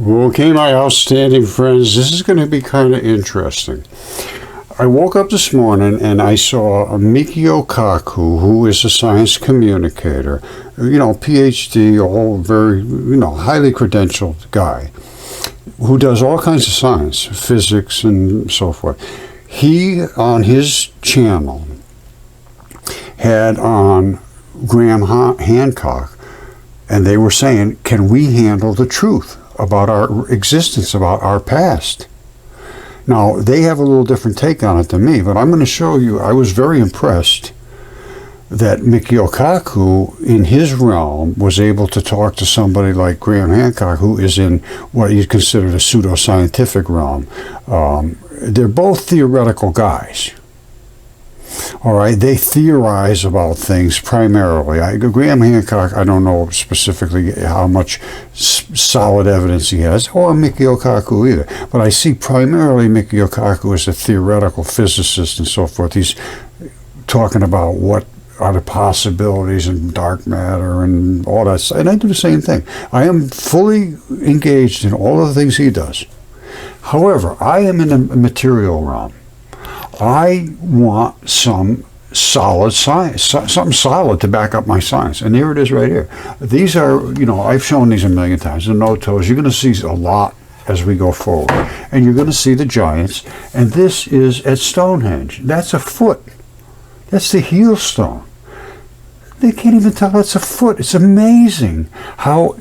Okay, my outstanding friends, this is going to be kind of interesting. I woke up this morning and I saw a Michio Kaku, who is a science communicator, PhD, all very, highly credentialed guy, who does all kinds of science, physics and so forth. He, on his channel, had on Graham Hancock, and they were saying, can we handle the truth about our existence, about our past? Now, they have a little different take on it than me, but I'm going to show you, I was very impressed that Michio Kaku, in his realm, was able to talk to somebody like Graham Hancock, who is in what you consider the pseudoscientific realm. They're both theoretical guys. All right, they theorize about things primarily. Graham Hancock, I don't know specifically how much solid evidence he has, or Michio Kaku either. But I see primarily Michio Kaku as a theoretical physicist and so forth. He's talking about what are the possibilities in dark matter and all that stuff. And I do the same thing. I am fully engaged in all of the things he does. However, I am in the material realm. I want some solid science, something solid to back up my science. And here it is right here. These are, I've shown these a million times. The no-toes, you're going to see a lot as we go forward. And you're going to see the giants. And this is at Stonehenge. That's a foot. That's the heel stone. They can't even tell that's a foot. It's amazing how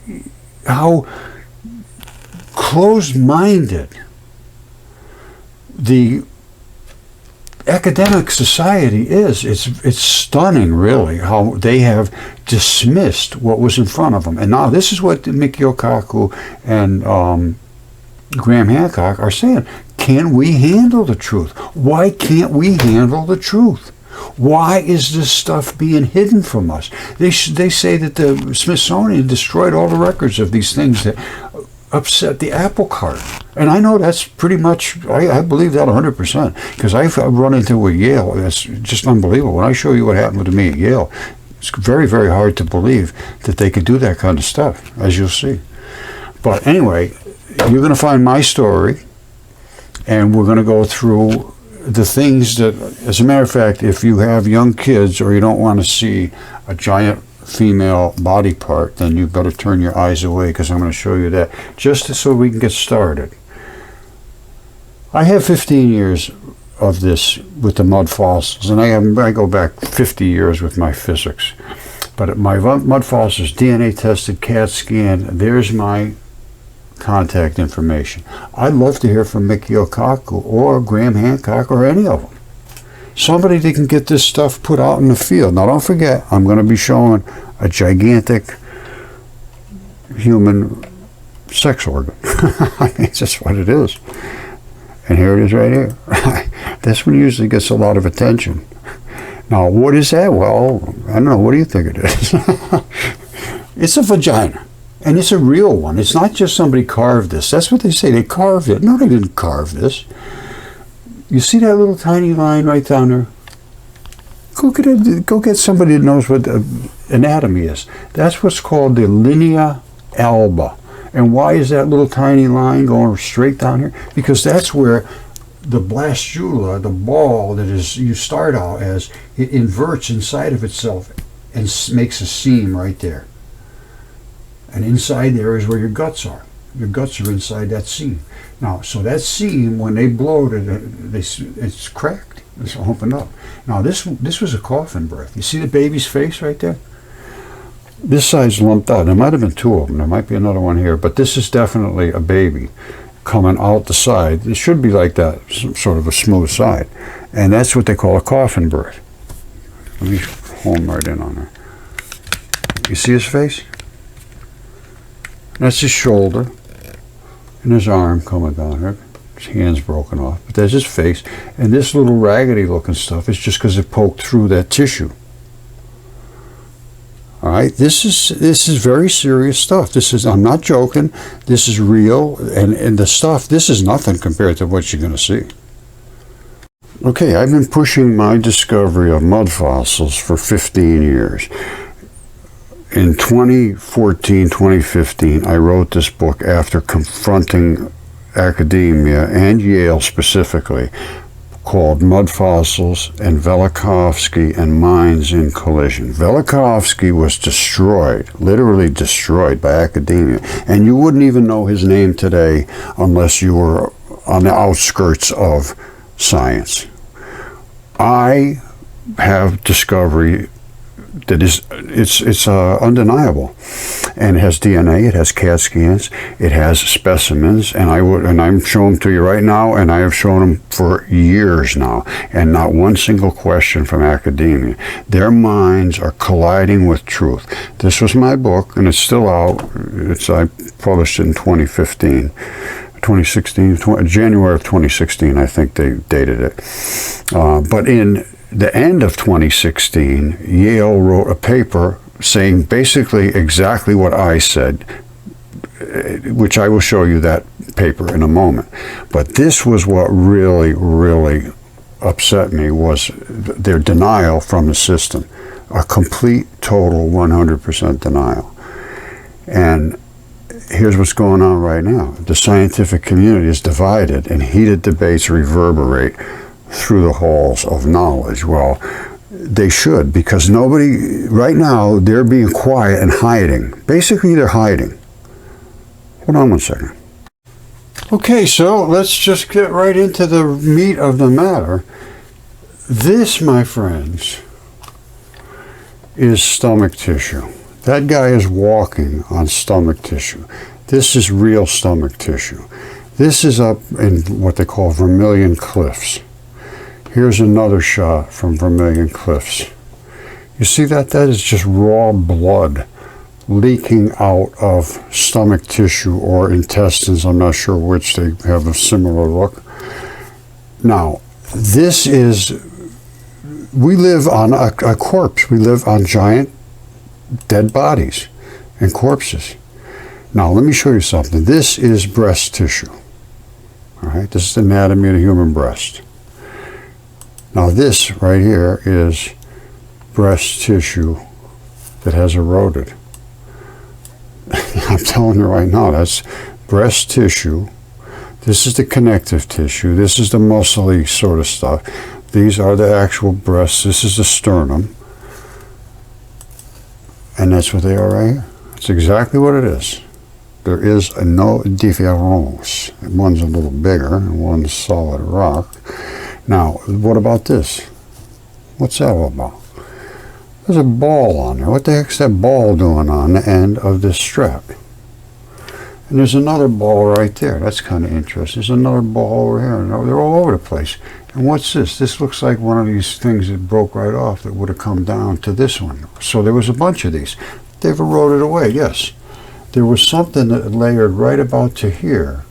closed-minded the academic society is. It's stunning, really, how they have dismissed what was in front of them. And now this is what Michio Kaku and Graham Hancock are saying. Can we handle the truth? Why can't we handle the truth? Why is this stuff being hidden from us? They say that the Smithsonian destroyed all the records of these things that upset the apple cart. And I know that's pretty much, I believe that 100%, because I've run into a Yale. That's just unbelievable. When I show you what happened to me at Yale, it's very, very hard to believe that they could do that kind of stuff, as you'll see. But anyway, you're going to find my story, and we're going to go through the things that, as a matter of fact, if you have young kids or you don't want to see a giant female body part, then you better turn your eyes away, because I'm going to show you that, just so we can get started. I have 15 years of this with the Mudfossils, and I go back 50 years with my physics. But my Mudfossils, DNA tested, CAT scan, there's my contact information. I'd love to hear from Michio Kaku or Graham Hancock or any of them. Somebody that can get this stuff put out in the field. Now, don't forget, I'm going to be showing a gigantic human sex organ. I mean, that's what it is. And here it is right here. This one usually gets a lot of attention. Now, what is that? Well, I don't know. What do you think it is? It's a vagina. And it's a real one. It's not just somebody carved this. That's what they say. They carved it. No, they didn't carve this. You see that little tiny line right down there? Go get somebody that knows what anatomy is. That's what's called the linea alba. And why is that little tiny line going straight down here? Because that's where the blastula, the ball that is, you start out as, it inverts inside of itself and makes a seam right there. And inside there is where your guts are. Your guts are inside that seam. Now, so that seam, when they blowed it, it's cracked. It's opened up. Now, this was a coffin breath. You see the baby's face right there? This side's lumped out. There might have been two of them. There might be another one here. But this is definitely a baby coming out the side. It should be like that, sort of a smooth side. And that's what they call a coffin birth. Let me home right in on her. You see his face? That's his shoulder. And his arm coming down here. His hand's broken off. But there's his face. And this little raggedy looking stuff is just because it poked through that tissue. All right, this is very serious stuff. I'm not joking. This is real, and the stuff, this is nothing compared to what you're going to see. Okay, I've been pushing my discovery of mud fossils for 15 years. in 2014, 2015, I wrote this book after confronting academia and Yale specifically, called Mudfossils and Velikovsky and Minds in Collision. Velikovsky was destroyed, literally destroyed by academia, and you wouldn't even know his name today unless you were on the outskirts of science. I have discovery that it's undeniable, and it has DNA, it has CAT scans, it has specimens, and I'm showing them to you right now, and I have shown them for years now, and not one single question from academia. Their minds are colliding with truth. This was my book, and it's still out. I published it in 2016, January of 2016, I think they dated it. But in the end of 2016, Yale wrote a paper saying basically exactly what I said, which I will show you that paper in a moment. But this was what really, really upset me, was their denial from the system. A complete, total, 100% denial. And here's what's going on right now. The scientific community is divided, and heated debates reverberate through the halls of knowledge. Well, they should, because nobody, right now, they're being quiet and hiding. Basically, they're hiding. Hold on one second. Okay, so let's just get right into the meat of the matter. This, my friends, is stomach tissue. That guy is walking on stomach tissue. This is real stomach tissue. This is up in what they call Vermilion Cliffs. Here's another shot from Vermilion Cliffs. You see that? That is just raw blood leaking out of stomach tissue or intestines. I'm not sure which. They have a similar look. Now, this is, we live on a corpse. We live on giant dead bodies and corpses. Now, let me show you something. This is breast tissue. All right, this is the anatomy of the human breast. Now, this right here is breast tissue that has eroded. I'm telling you right now, that's breast tissue. This is the connective tissue. This is the muscly sort of stuff. These are the actual breasts. This is the sternum. And that's what they are right here. That's exactly what it is. There is no difference. One's a little bigger and one's solid rock. Now, what about this? What's that all about? There's a ball on there. What the heck's that ball doing on the end of this strap? And there's another ball right there. That's kind of interesting. There's another ball over here. They're all over the place. And what's this? This looks like one of these things that broke right off that would have come down to this one. So there was a bunch of these. They've eroded away, yes. There was something that layered right about to here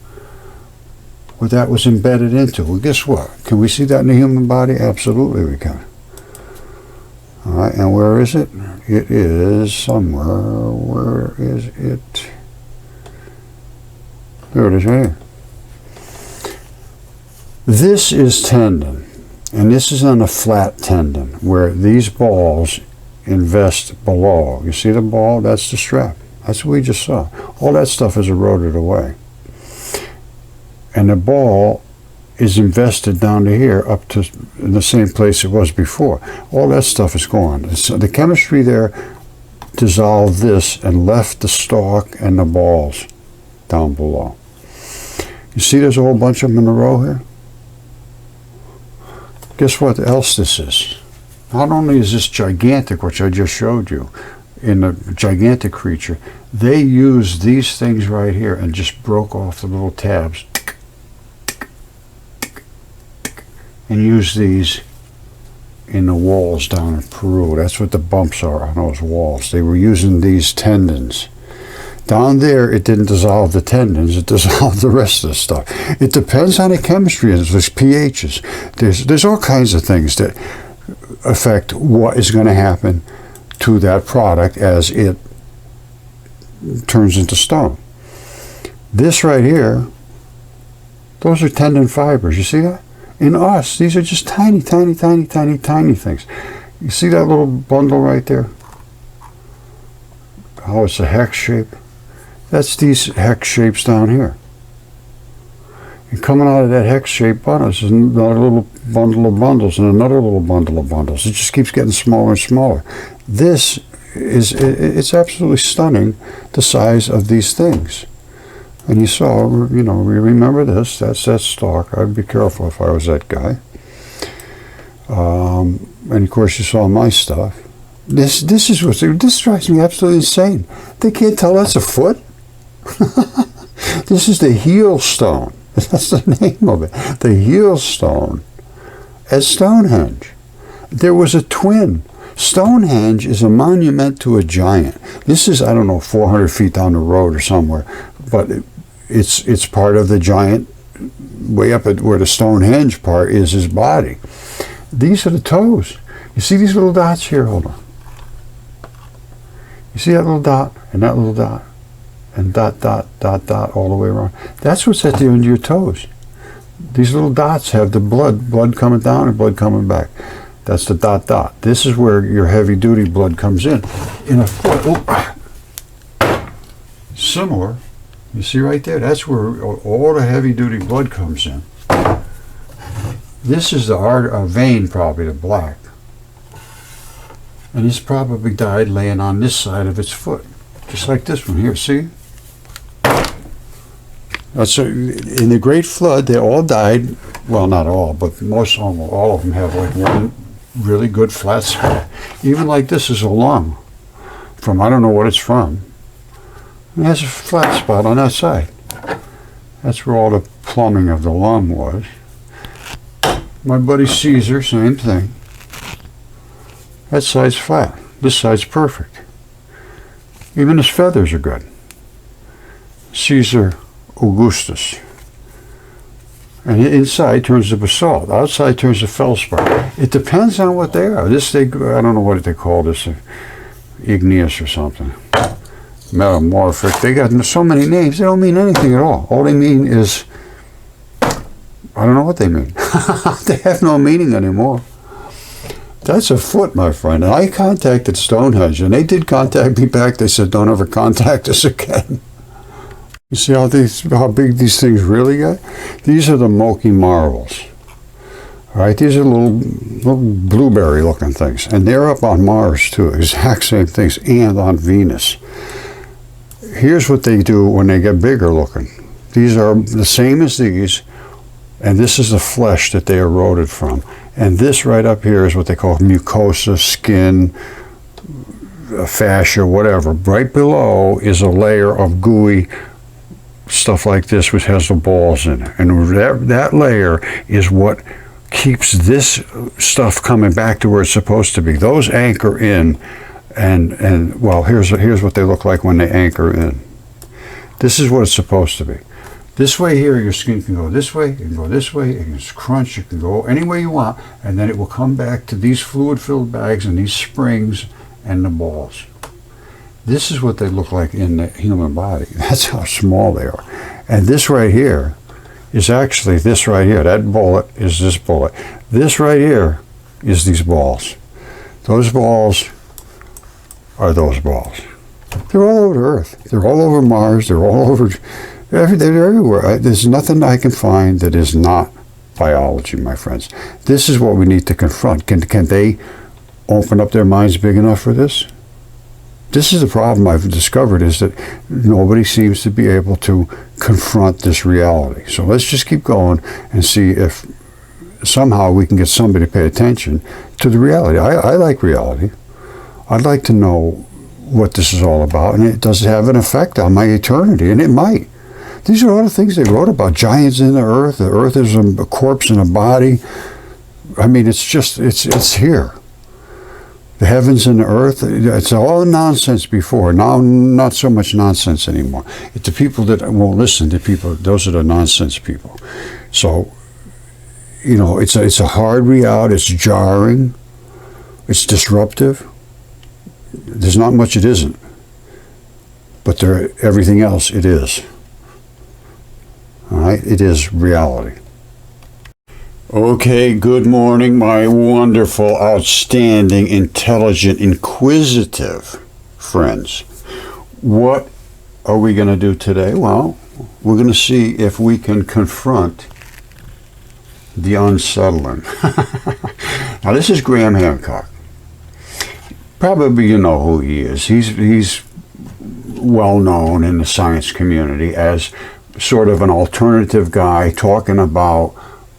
where that was embedded into. Well, guess what? Can we see that in the human body? Absolutely we can. All right, and where is it? It is somewhere. Where is it? There it is right here. This is tendon, and this is on a flat tendon where these balls invest below. You see the ball? That's the strap. That's what we just saw. All that stuff is eroded away. And the ball is invested down to here up to in the same place it was before. All that stuff is gone. So the chemistry there dissolved this and left the stalk and the balls down below. You see there's a whole bunch of them in a row here? Guess what else this is? Not only is this gigantic, which I just showed you, in a gigantic creature, they used these things right here and just broke off the little tabs and used these in the walls down in Peru. That's what the bumps are on those walls. They were using these tendons. Down there, it didn't dissolve the tendons, it dissolved the rest of the stuff. It depends on the chemistry, there's pHs. There's all kinds of things that affect what is going to happen to that product as it turns into stone. This right here, those are tendon fibers. You see that? In us, these are just tiny, tiny, tiny, tiny, tiny things. You see that little bundle right there? how it's a hex shape. That's these hex shapes down here. And coming out of that hex-shaped bundle is another little bundle of bundles and another little bundle of bundles. It just keeps getting smaller and smaller. This is, it's absolutely stunning, the size of these things. And you saw, you know, we remember this, that's that stalk. I'd be careful if I was that guy. And of course you saw my stuff. This drives me absolutely insane. They can't tell that's a foot. This is the heel stone. That's the name of it. The heel stone at Stonehenge. There was a twin. Stonehenge is a monument to a giant. This is, I don't know, 400 feet down the road or somewhere, but it's part of the giant, way up at where the Stonehenge part is his body. These are the toes. You see these little dots here? Hold on. You see that little dot and that little dot? And dot, dot, dot, dot, all the way around. That's what's at the end of your toes. These little dots have the blood coming down and blood coming back. That's the dot, dot. This is where your heavy-duty blood comes in. In a foot, oh, similar, you see right there, that's where all the heavy-duty blood comes in. This is the vein, probably the black. And it's probably died laying on this side of its foot. Just like this one here, see? So in the Great Flood, they all died. Well, not all, but all of them have like one really good flat spot. Even like this is a lung from, I don't know what it's from. It has a flat spot on that side. That's where all the plumbing of the lung was. My buddy Caesar, same thing. That side's flat. This side's perfect. Even his feathers are good. Caesar Augustus. And inside turns to basalt. Outside turns to feldspar. It depends on what they are. I don't know what they call this. Igneous or something. Metamorphic. They got so many names. They don't mean anything at all. All they mean is, I don't know what they mean. They have no meaning anymore. That's a foot, my friend. And I contacted Stonehenge, and they did contact me back. They said, don't ever contact us again. You see how big these things really get? These are the Moki marbles. All right, these are little blueberry-looking things. And they're up on Mars, too. Exact same things. And on Venus. Here's what they do when they get bigger looking. These are the same as these. And this is the flesh that they eroded from. And this right up here is what they call mucosa, skin, fascia, whatever. Right below is a layer of gooey stuff like this, which has the balls in it. And that layer is what keeps this stuff coming back to where it's supposed to be. Those anchor in, and well, here's what they look like when they anchor in. This is what it's supposed to be. This way here, your skin can go this way, it can go this way, it can crunch, it can go any way you want, and then it will come back to these fluid-filled bags and these springs and the balls. This is what they look like in the human body. That's how small they are. And this right here is actually this right here. That bullet is this bullet. This right here is these balls. Those balls are those balls. They're all over Earth. They're all over Mars. They're all over... They're everywhere. There's nothing I can find that is not biology, my friends. This is what we need to confront. Can they open up their minds big enough for this? This is the problem I've discovered, is that nobody seems to be able to confront this reality. So let's just keep going and see if somehow we can get somebody to pay attention to the reality. I like reality. I'd like to know what this is all about, and does it have an effect on my eternity? And it might. These are all the things they wrote about. Giants in the earth is a corpse in a body. I mean, it's here. The heavens and the earth, it's all nonsense before. Now, not so much nonsense anymore. It's the people that won't listen to people, those are the nonsense people. So, you know, it's a hard reality, it's jarring, it's disruptive. There's not much it isn't. But everything else, it is. All right, it is reality. Okay, good morning, my wonderful, outstanding, intelligent, inquisitive friends. What are we going to do today? Well, we're going to see if we can confront the unsettling. Now, this is Graham Hancock. Probably you know who he is. He's well known in the science community as sort of an alternative guy talking about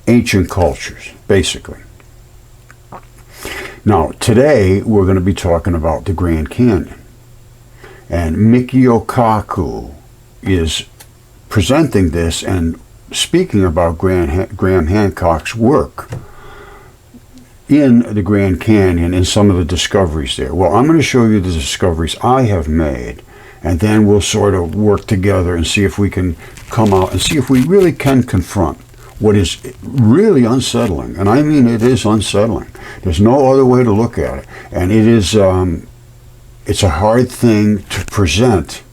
ancient cultures, basically. Now, today we're going to be talking about the Grand Canyon. And Michio Kaku is presenting this and speaking about Graham Hancock's work in the Grand Canyon and some of the discoveries there. Well, I'm going to show you the discoveries I have made, and then we'll sort of work together and see if we can come out and see if we really can confront what is really unsettling. And I mean, it is unsettling. There's no other way to look at it. And it is, it's a hard thing to present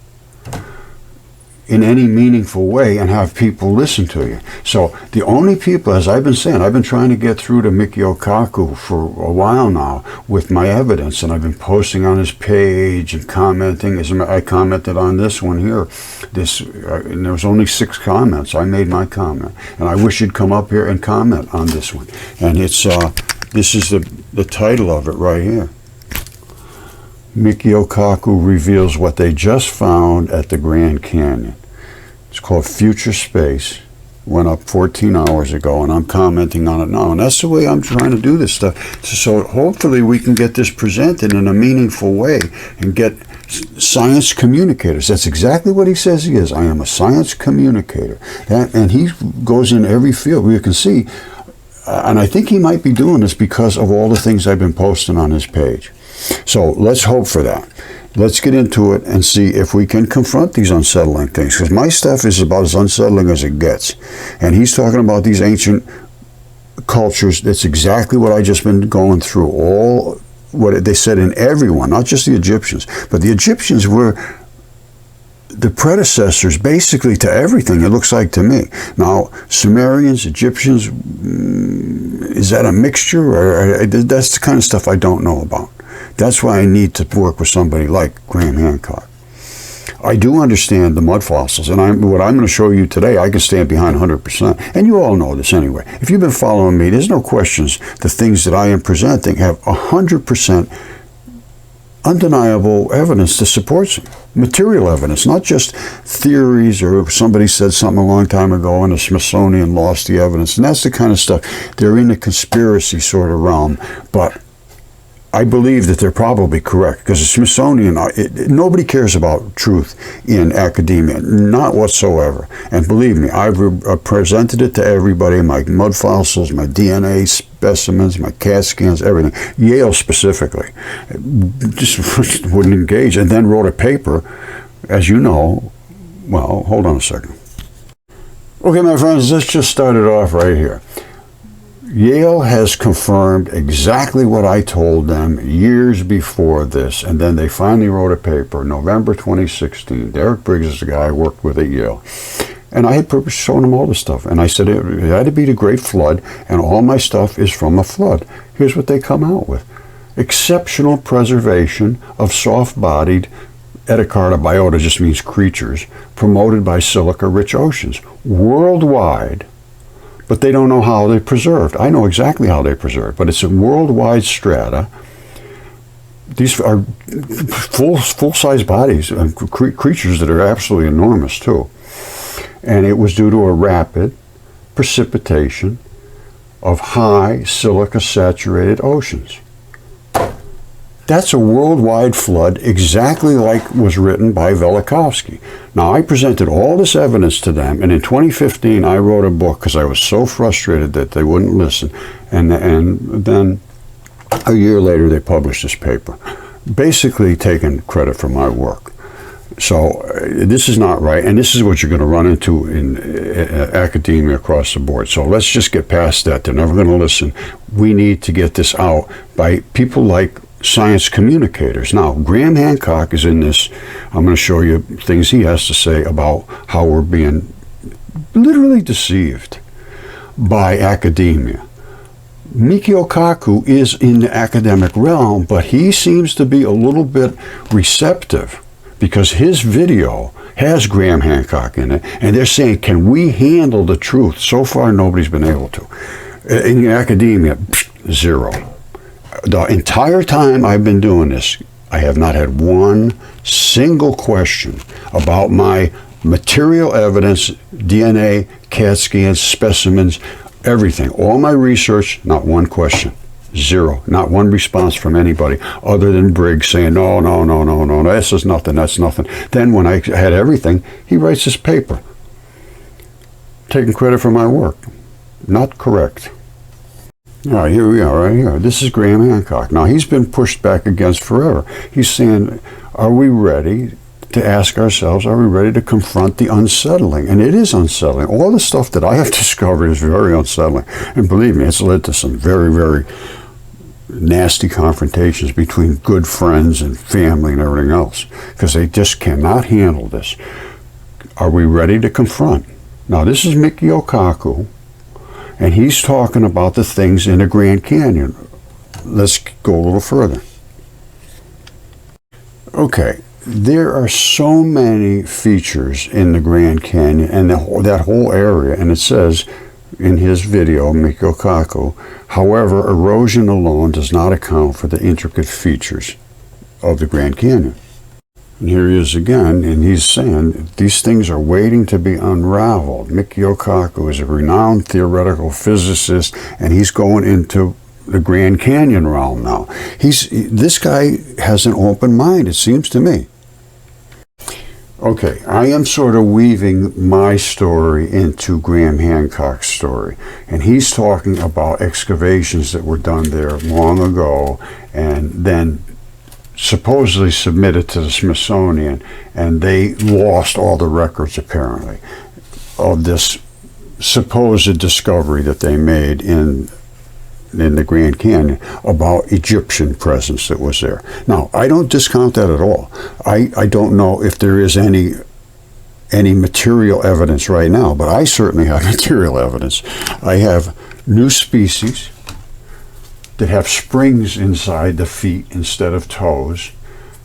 in any meaningful way and have people listen to you. So the only people, as I've been saying, I've been trying to get through to Michio Kaku for a while now with my evidence, and I've been posting on his page and commenting. As I commented on this one here, and there was only 6 comments. I made my comment, and I wish you'd come up here and comment on this one. And it's this is the title of it right here. Michio Kaku reveals what they just found at the Grand Canyon. It's called Future Space. Went up 14 hours ago, and I'm commenting on it now. And that's the way I'm trying to do this stuff. So hopefully we can get this presented in a meaningful way and get science communicators. That's exactly what he says he is. I am a science communicator. And he goes in every field. You can see, and I think he might be doing this because of all the things I've been posting on his page. So let's hope for that. Let's get into it and see if we can confront these unsettling things. Because my stuff is about as unsettling as it gets. And he's talking about these ancient cultures. That's exactly what I just been going through. All what they said in everyone, not just the Egyptians. But the Egyptians were the predecessors basically to everything, it looks like to me. Now, Sumerians, Egyptians, is that a mixture? Or that's the kind of stuff I don't know about. That's why I need to work with somebody like Graham Hancock. I do understand the mud fossils, and what I'm going to show you today, I can stand behind 100%. And you all know this anyway. If you've been following me, there's no questions. The things that I am presenting have 100% undeniable evidence that supports them. Material evidence, not just theories or somebody said something a long time ago and the Smithsonian lost the evidence. And that's the kind of stuff. They're in the conspiracy sort of realm, but I believe that they're probably correct, because the Smithsonian, nobody cares about truth in academia, not whatsoever. And believe me, I've presented it to everybody, my mud fossils, my DNA specimens, my CAT scans, everything. Yale specifically just wouldn't engage, and then wrote a paper, as you know. Well, hold on a second. Okay, my friends, let's just start it off right here. Yale has confirmed exactly what I told them years before this, and then they finally wrote a paper, November 2016. Derek Briggs is the guy I worked with at Yale. And I had shown him all this stuff, and I said it had to be the Great Flood, and all my stuff is from a flood. Here's what they come out with. Exceptional preservation of soft-bodied, Ediacara Biota just means creatures, promoted by silica-rich oceans. Worldwide, but they don't know how they're preserved. I know exactly how they're preserved, but it's a worldwide strata. These are full-size bodies, creatures that are absolutely enormous too. And it was due to a rapid precipitation of high silica-saturated oceans. That's a worldwide flood, exactly like was written by Velikovsky. Now, I presented all this evidence to them, and in 2015, I wrote a book because I was so frustrated that they wouldn't listen. And then a year later, they published this paper, basically taking credit for my work. So this is not right, and this is what you're going to run into in academia across the board. So let's just get past that. They're never going to listen. We need to get this out by people like science communicators. Now, Graham Hancock is in this. I'm going to show you things he has to say about how we're being literally deceived by academia. Michio Kaku is in the academic realm, but he seems to be a little bit receptive, because his video has Graham Hancock in it, and they're saying, can we handle the truth? So far, nobody's been able to. In academia, zero. The entire time I've been doing this, I have not had one single question about my material evidence, DNA, CAT scans, specimens, everything. All my research, not one question. Zero. Not one response from anybody other than Briggs saying, no, this is nothing, that's nothing. Then when I had everything, he writes this paper, taking credit for my work. Not correct. All right, here we are, right here. This is Graham Hancock. Now, he's been pushed back against forever. He's saying, are we ready to ask ourselves, are we ready to confront the unsettling? And it is unsettling. All the stuff that I have discovered is very unsettling. And believe me, it's led to some very, very nasty confrontations between good friends and family and everything else, because they just cannot handle this. Are we ready to confront? Now, this is Michio Kaku, and he's talking about the things in the Grand Canyon. Let's go a little further. Okay, there are so many features in the Grand Canyon and that whole area, and it says in his video, Michio Kaku, however, erosion alone does not account for the intricate features of the Grand Canyon. And here he is again, and he's saying these things are waiting to be unraveled. Michio Kaku is a renowned theoretical physicist, and he's going into the Grand Canyon realm now. This guy has an open mind, it seems to me. Okay, I am sort of weaving my story into Graham Hancock's story, and he's talking about excavations that were done there long ago and then supposedly submitted to the Smithsonian, and they lost all the records apparently of this supposed discovery that they made in the Grand Canyon about Egyptian presence that was there. Now, I don't discount that at all. I don't know if there is any material evidence right now, but I certainly have material evidence. I have new species that have springs inside the feet instead of toes.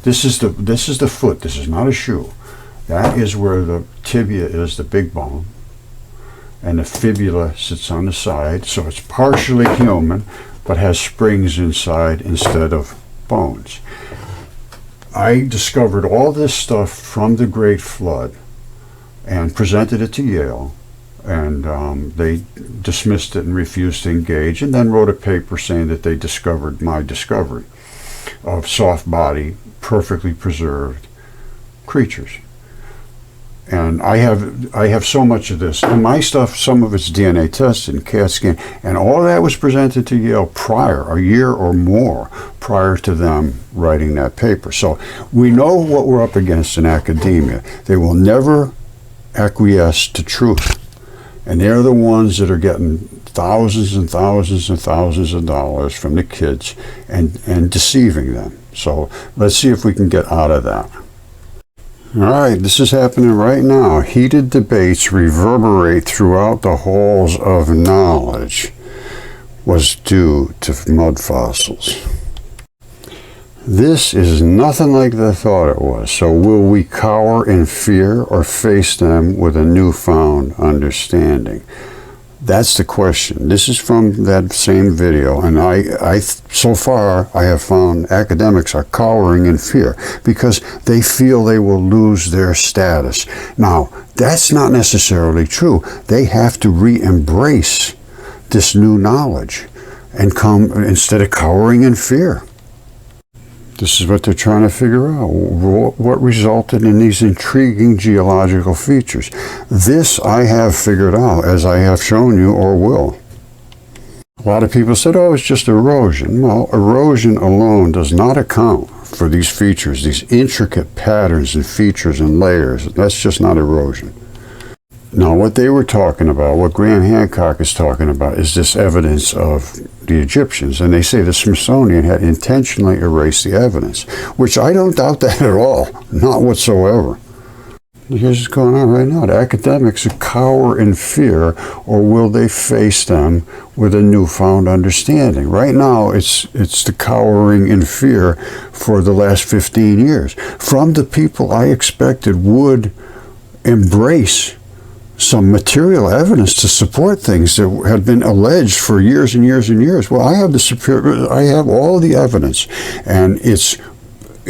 This is the foot. This is not a shoe. That is where the tibia is, the big bone, and the fibula sits on the side, so it's partially human, but has springs inside instead of bones. I discovered all this stuff from the Great Flood and presented it to Yale, and they dismissed it and refused to engage, and then wrote a paper saying that they discovered my discovery of soft-bodied, perfectly preserved creatures. And I have so much of this. And my stuff, some of it's DNA tested and CAT scan, and all that was presented to Yale prior, a year or more prior to them writing that paper. So we know what we're up against in academia. They will never acquiesce to truth. And they're the ones that are getting thousands and thousands and thousands of dollars from the kids and deceiving them. So let's see if we can get out of that. All right, this is happening right now. Heated debates reverberate throughout the halls of knowledge was due to mud fossils. This is nothing like they thought it was. So will we cower in fear or face them with a newfound understanding? That's the question. This is from that same video, and I so far I have found academics are cowering in fear because they feel they will lose their status. Now, that's not necessarily true. They have to re-embrace this new knowledge and come instead of cowering in fear. This is what they're trying to figure out. What resulted in these intriguing geological features? This I have figured out, as I have shown you, or will. A lot of people said, oh, it's just erosion. Well, erosion alone does not account for these features, these intricate patterns and features and layers. That's just not erosion. Now, what they were talking about, what Graham Hancock is talking about, is this evidence of the Egyptians. And they say the Smithsonian had intentionally erased the evidence, which I don't doubt that at all, not whatsoever. Here's what's going on right now. The academics cower in fear, or will they face them with a newfound understanding? Right now, it's the cowering in fear for the last 15 years. From the people I expected would embrace some material evidence to support things that had been alleged for years and years and years. Well, I have all the evidence, and it's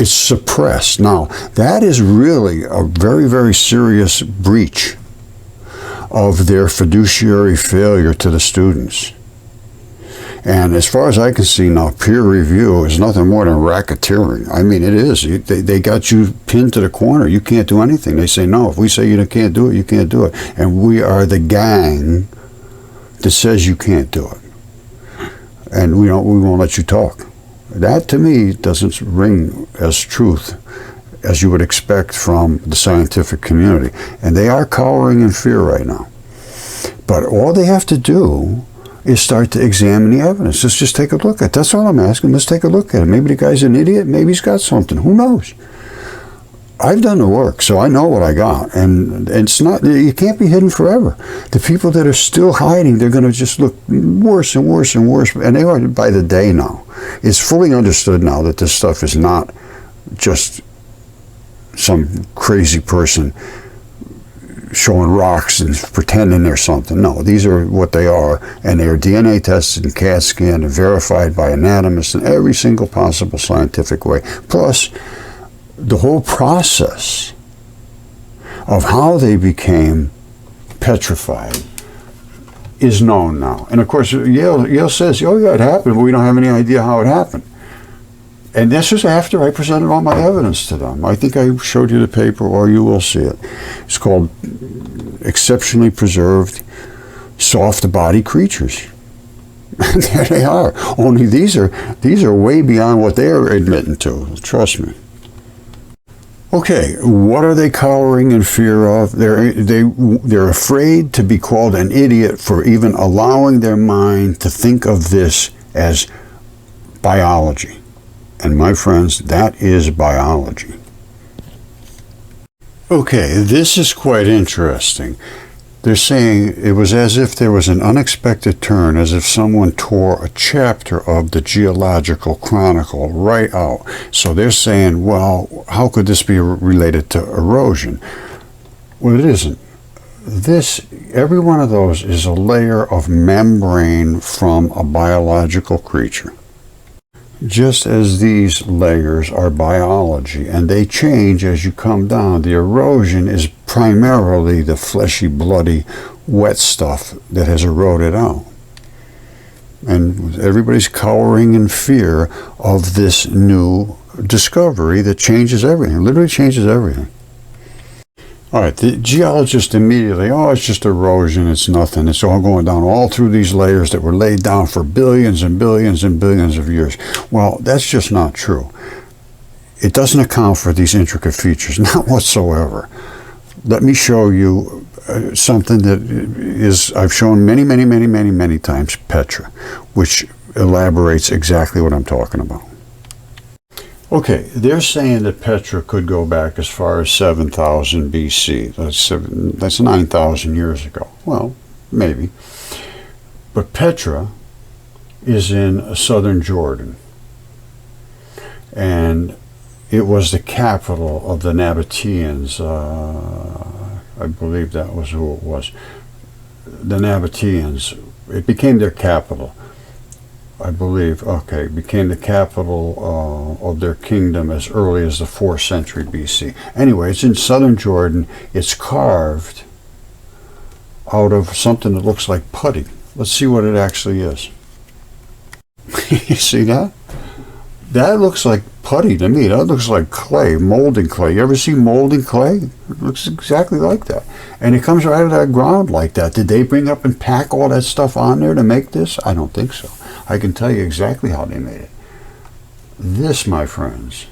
suppressed. Now, that is really a very, very serious breach of their fiduciary failure to the students. And as far as I can see now, peer review is nothing more than racketeering. I mean, it is. They got you pinned to the corner. You can't do anything. They say, no, if we say you can't do it, you can't do it. And we are the gang that says you can't do it. And we won't let you talk. That, to me, doesn't ring as truth as you would expect from the scientific community. And they are cowering in fear right now. But all they have to do is start to examine the evidence. Let's just take a look at it. That's all I'm asking. Let's take a look at it. Maybe the guy's an idiot. Maybe he's got something. Who knows? I've done the work, so I know what I got. And it's not, you can't be hidden forever. The people that are still hiding, they're going to just look worse and worse and worse. And they are by the day now. It's fully understood now that this stuff is not just some crazy person showing rocks and pretending they're something. No, these are what they are, and they are DNA tested and CAT scanned and verified by anatomists in every single possible scientific way. Plus, the whole process of how they became petrified is known now. And of course, Yale says, oh yeah, it happened, but we don't have any idea how it happened. And this was after I presented all my evidence to them. I think I showed you the paper, or you will see it. It's called Exceptionally Preserved Soft-Bodied Creatures. There they are. Only these are way beyond what they're admitting to. Trust me. Okay, what are they cowering in fear of? They're afraid to be called an idiot for even allowing their mind to think of this as biology. And my friends, that is biology. Okay, this is quite interesting. They're saying it was as if there was an unexpected turn, as if someone tore a chapter of the geological chronicle right out. So they're saying, well, how could this be related to erosion? Well, it isn't. Every one of those is a layer of membrane from a biological creature. Just as these layers are biology, and they change as you come down. The erosion is primarily the fleshy, bloody, wet stuff that has eroded out. And everybody's cowering in fear of this new discovery that changes everything, literally changes everything. All right, the geologist immediately, oh, it's just erosion, it's nothing. It's all going down all through these layers that were laid down for billions and billions and billions of years. Well, that's just not true. It doesn't account for these intricate features, not whatsoever. Let me show you something that I've shown many times, Petra, which elaborates exactly what I'm talking about. Okay, they're saying that Petra could go back as far as 7,000 BC. That's 9,000 years ago. Well, maybe. But Petra is in southern Jordan. And it was the capital of the Nabateans. I believe that was who it was. The Nabateans. It became their capital. I believe, became the capital of their kingdom as early as the 4th century BC. Anyway, it's in southern Jordan. It's carved out of something that looks like putty. Let's see what it actually is. You see that? That looks like putty to me. That looks like clay, molding clay. You ever see molding clay? It looks exactly like that. And it comes right out of that ground like that. Did they bring up and pack all that stuff on there to make this? I don't think so. I can tell you exactly how they made it. This, my friends,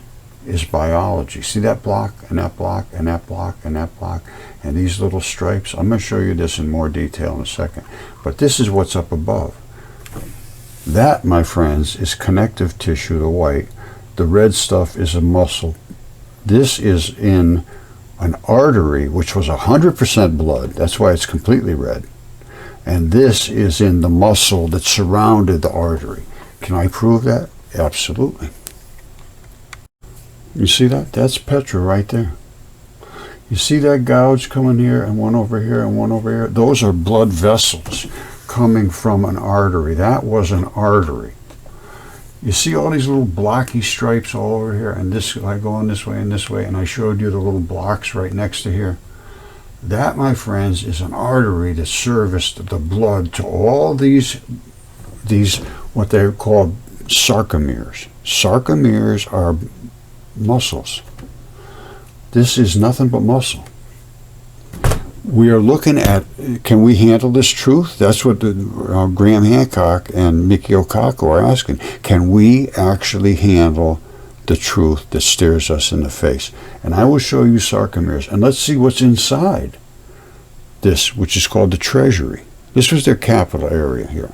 is biology. See that block, and that block, and that block, and that block, and these little stripes? I'm going to show you this in more detail in a second. But this is what's up above. That, my friends, is connective tissue, the white. The red stuff is a muscle. This is in an artery, which was 100% blood. That's why it's completely red. And this is in the muscle that surrounded the artery. Can I prove that? Absolutely. You see that? That's Petra right there. You see that gouge coming here and one over here and one over here? Those are blood vessels coming from an artery. That was an artery. You see all these little blocky stripes all over here, and this, I go on this way and this way, and I showed you the little blocks right next to here. That, my friends, is an artery that serviced the blood to all these what they're called sarcomeres. Sarcomeres are muscles. This is nothing but muscle. We are looking at, can we handle this truth? That's what Graham Hancock and Michio Kaku are asking. Can we actually handle the truth that stares us in the face? And I will show you sarcomeres. And let's see what's inside this, which is called the treasury. This was their capital area here.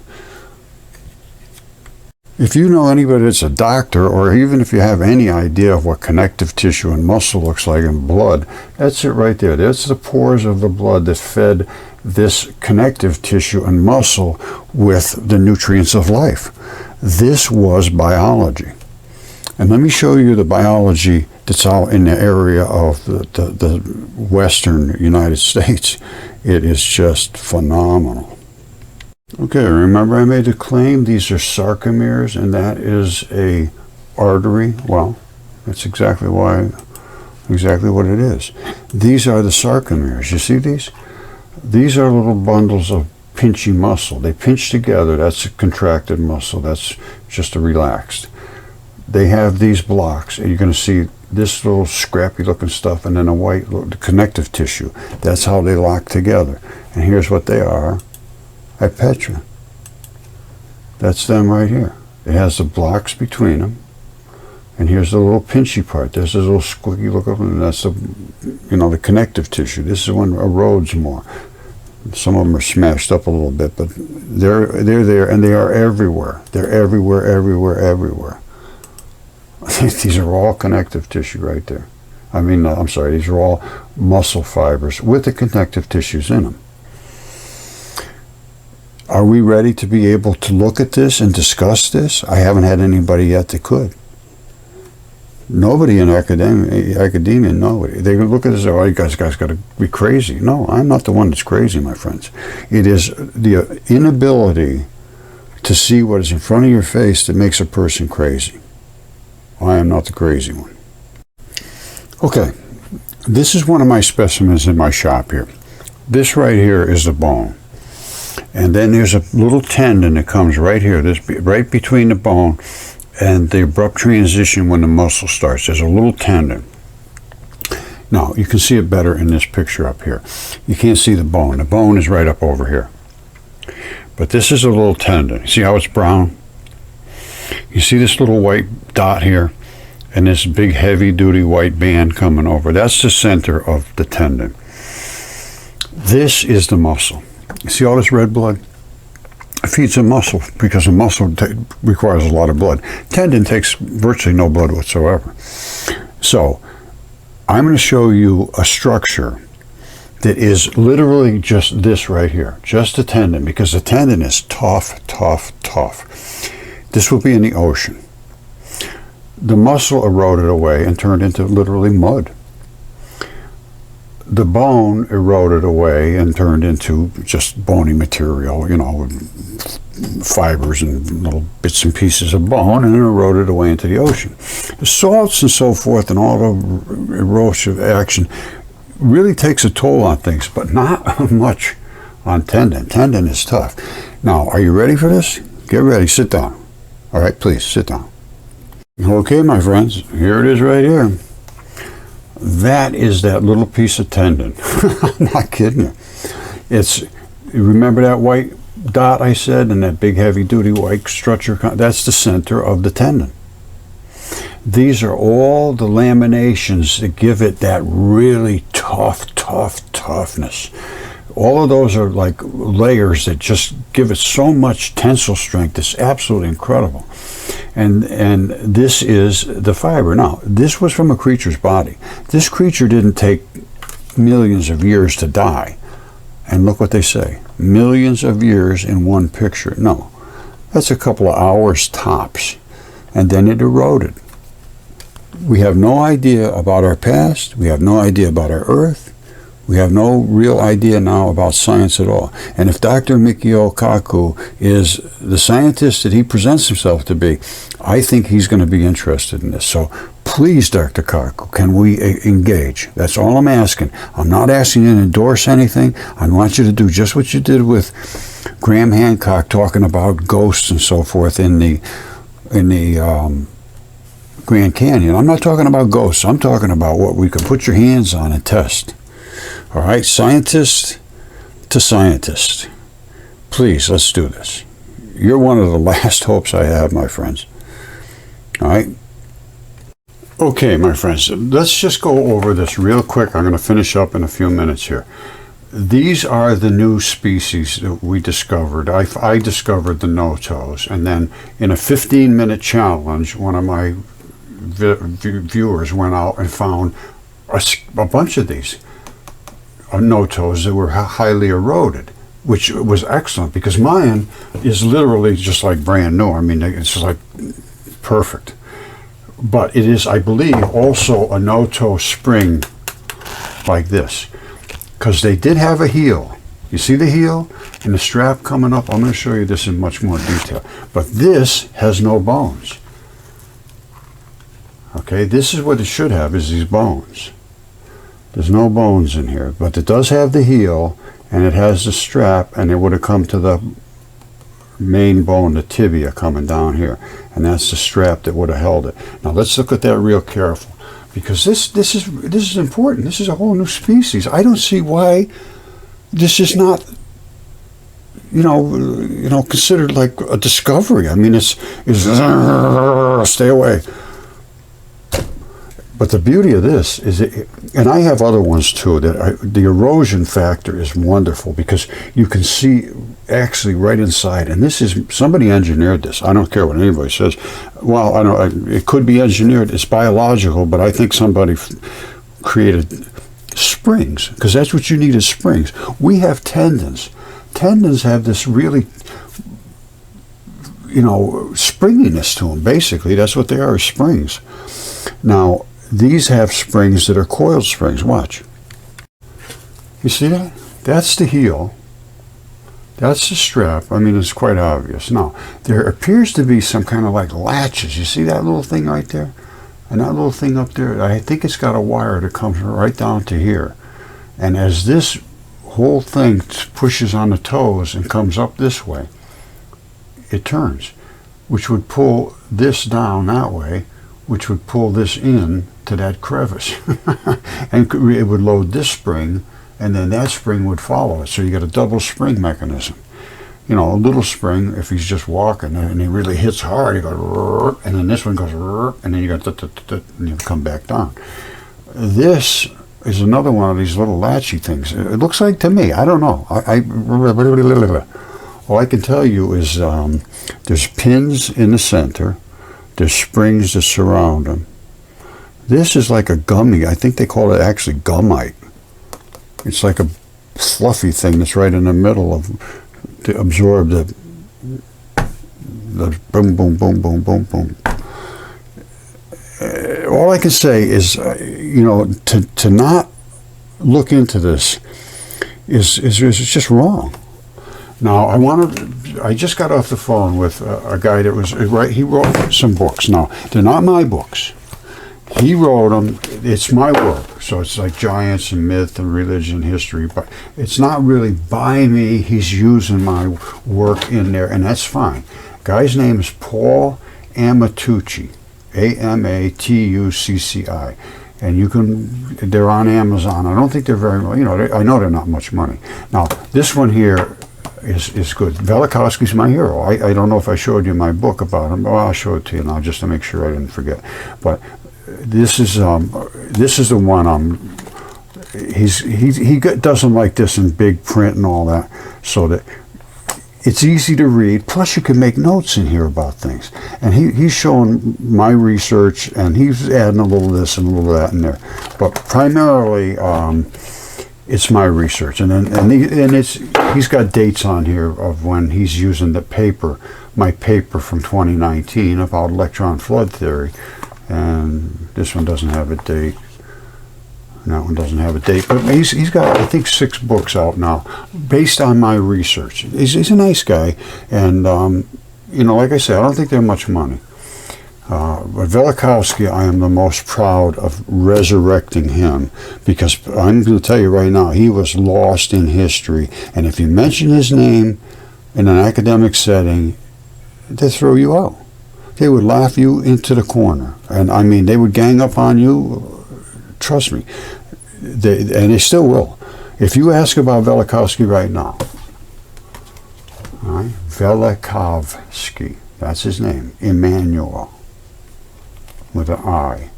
If you know anybody that's a doctor, or even if you have any idea of what connective tissue and muscle looks like in blood, that's it right there. That's the pores of the blood that fed this connective tissue and muscle with the nutrients of life. This was biology. And let me show you the biology that's out in the area of the western United States. It is just phenomenal. Okay, remember I made the claim these are sarcomeres, and that is a artery. Well, that's exactly what it is. These are the sarcomeres. You see these? These are little bundles of pinchy muscle. They pinch together. That's a contracted muscle. That's just a relaxed. They have these blocks, and you're going to see this little scrappy looking stuff, and then a white connective tissue. That's how they lock together. And here's what they are at Petra. That's them right here. It has the blocks between them, and here's the little pinchy part. There's this little squiggy look up, and that's the, the connective tissue. This is one erodes more. Some of them are smashed up a little bit, but they're there, and they are everywhere. They're everywhere, everywhere, everywhere. These are all connective tissue right there. I'm sorry, these are all muscle fibers with the connective tissues in them. Are we ready to be able to look at this and discuss this? I haven't had anybody yet that could. Nobody in academia, nobody. They look at this and say, oh, you guys got to be crazy. No, I'm not the one that's crazy, my friends. It is the inability to see what is in front of your face that makes a person crazy. I am not the crazy one. Okay, this is one of my specimens in my shop here. This right here is the bone. And then there's a little tendon that comes right here, this right between the bone and the abrupt transition when the muscle starts. There's a little tendon. Now, you can see it better in this picture up here. You can't see the bone. The bone is right up over here. But this is a little tendon. See how it's brown? You see this little white dot here? And this big heavy-duty white band coming over. That's the center of the tendon. This is the muscle. You see all this red blood? It feeds a muscle because a muscle requires a lot of blood. Tendon takes virtually no blood whatsoever. So I'm going to show you a structure that is literally just this right here, just a tendon, because the tendon is tough, tough, tough. This will be in the ocean. The muscle eroded away and turned into literally mud. The bone eroded away and turned into just bony material, fibers and little bits and pieces of bone, and it eroded away into the ocean. The salts and so forth and all the erosive action really takes a toll on things, but not much on tendon. Tendon is tough. Now, are you ready for this? Get ready. Sit down. All right, please, sit down. Okay, my friends, here it is right here. That is that little piece of tendon. I'm not kidding you. Remember that white dot I said, and that big heavy-duty white structure? That's the center of the tendon. These are all the laminations that give it that really toughness. All of those are like layers that just give it so much tensile strength. It's absolutely incredible. And this is the fiber. Now, this was from a creature's body. This creature didn't take millions of years to die. And look what they say. Millions of years in one picture. No, that's a couple of hours tops. And then it eroded. We have no idea about our past. We have no idea about our Earth. We have no real idea now about science at all. And if Dr. Michio Kaku is the scientist that he presents himself to be, I think he's going to be interested in this. So please, Dr. Kaku, can we engage? That's all I'm asking. I'm not asking you to endorse anything. I want you to do just what you did with Graham Hancock talking about ghosts and so forth in the Grand Canyon. I'm not talking about ghosts. I'm talking about what we can put your hands on and test. All right, scientist to scientist. Please, let's do this. You're one of the last hopes I have, my friends. All right? Okay, my friends, let's just go over this real quick. I'm going to finish up in a few minutes here. These are the new species that we discovered. I discovered the no-toes, and then in a 15-minute challenge, one of my viewers went out and found a bunch of these no-toes that were highly eroded, which was excellent because mine is literally just like brand new. I mean, it's just like perfect. But it is, I believe, also a no-toe spring like this, because they did have a heel. You see the heel and the strap coming up? I'm going to show you this in much more detail. But this has no bones. Okay, this is what it should have, is these bones. There's no bones in here, but it does have the heel, and it has the strap, and it would have come to the main bone, the tibia, coming down here, and that's the strap that would have held it. Now let's look at that real careful, because this is important. This is a whole new species. I don't see why this is not, considered like a discovery. I mean, it's stay away. But the beauty of this is, and I have other ones too, that the erosion factor is wonderful because you can see actually right inside. And this is, somebody engineered this. I don't care what anybody says. Well, I know it could be engineered. It's biological, but I think somebody created springs, because that's what you need is springs. We have tendons. Tendons have this really, springiness to them. Basically, that's what they are, springs. Now, these have springs that are coiled springs. Watch. You see that? That's the heel. That's the strap. I mean, it's quite obvious. Now, there appears to be some kind of like latches. You see that little thing right there? And that little thing up there, I think it's got a wire that comes right down to here. And as this whole thing pushes on the toes and comes up this way, it turns, which would pull this down that way, which would pull this in to that crevice. And it would load this spring, and then that spring would follow it. So you got a double spring mechanism. A little spring, if he's just walking and he really hits hard, he goes, and then this one goes, and then you got, and you come back down. This is another one of these little latchy things. It looks like to me, I don't know. All I can tell you is there's pins in the center. There's springs that surround them. This is like a gummy. I think they call it actually gummite. It's like a fluffy thing that's right in the middle to absorb the boom, boom, boom, boom, boom, boom. All I can say is, to not look into this is just wrong. Now, I just got off the phone with a guy that was, he wrote some books. Now, they're not my books. He wrote them, it's my work. So it's like giants and myth and religion, history, but it's not really by me. He's using my work in there, and that's fine. Guy's name is Paul Amatucci, Amatucci. And they're on Amazon. I don't think they're very, I know they're not much money. Now, this one here is good. Velikovsky's my hero. I don't know if I showed you my book about him. Well, I'll show it to you now just to make sure I didn't forget. But this is the one. He does them like this in big print and all that, so that it's easy to read. Plus, you can make notes in here about things. And he's showing my research, and he's adding a little of this and a little of that in there. But primarily, it's my research, and he's got dates on here of when he's using the paper, my paper from 2019 about electron flood theory, and this one doesn't have a date. And that one doesn't have a date, but he's got, I think, 6 books out now based on my research. He's a nice guy, and like I said, I don't think they're much money. But Velikovsky, I am the most proud of resurrecting him, because I'm going to tell you right now, he was lost in history, and if you mention his name in an academic setting, they throw you out. They would laugh you into the corner, and I mean, they would gang up on you. Trust me, and they still will. If you ask about Velikovsky right now, all right, Velikovsky, that's his name, Emmanuel, with an I.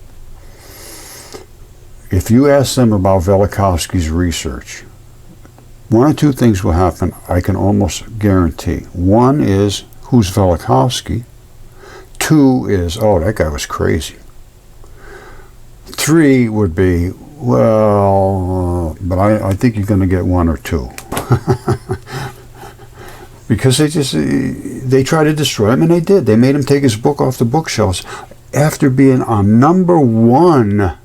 If you ask them about Velikovsky's research, one or two things will happen, I can almost guarantee. One is, who's Velikovsky? 2 is, oh, that guy was crazy. 3 would be, well, but I think you're going to get 1 or 2. Because they try to destroy him, and they did. They made him take his book off the bookshelves after being on #1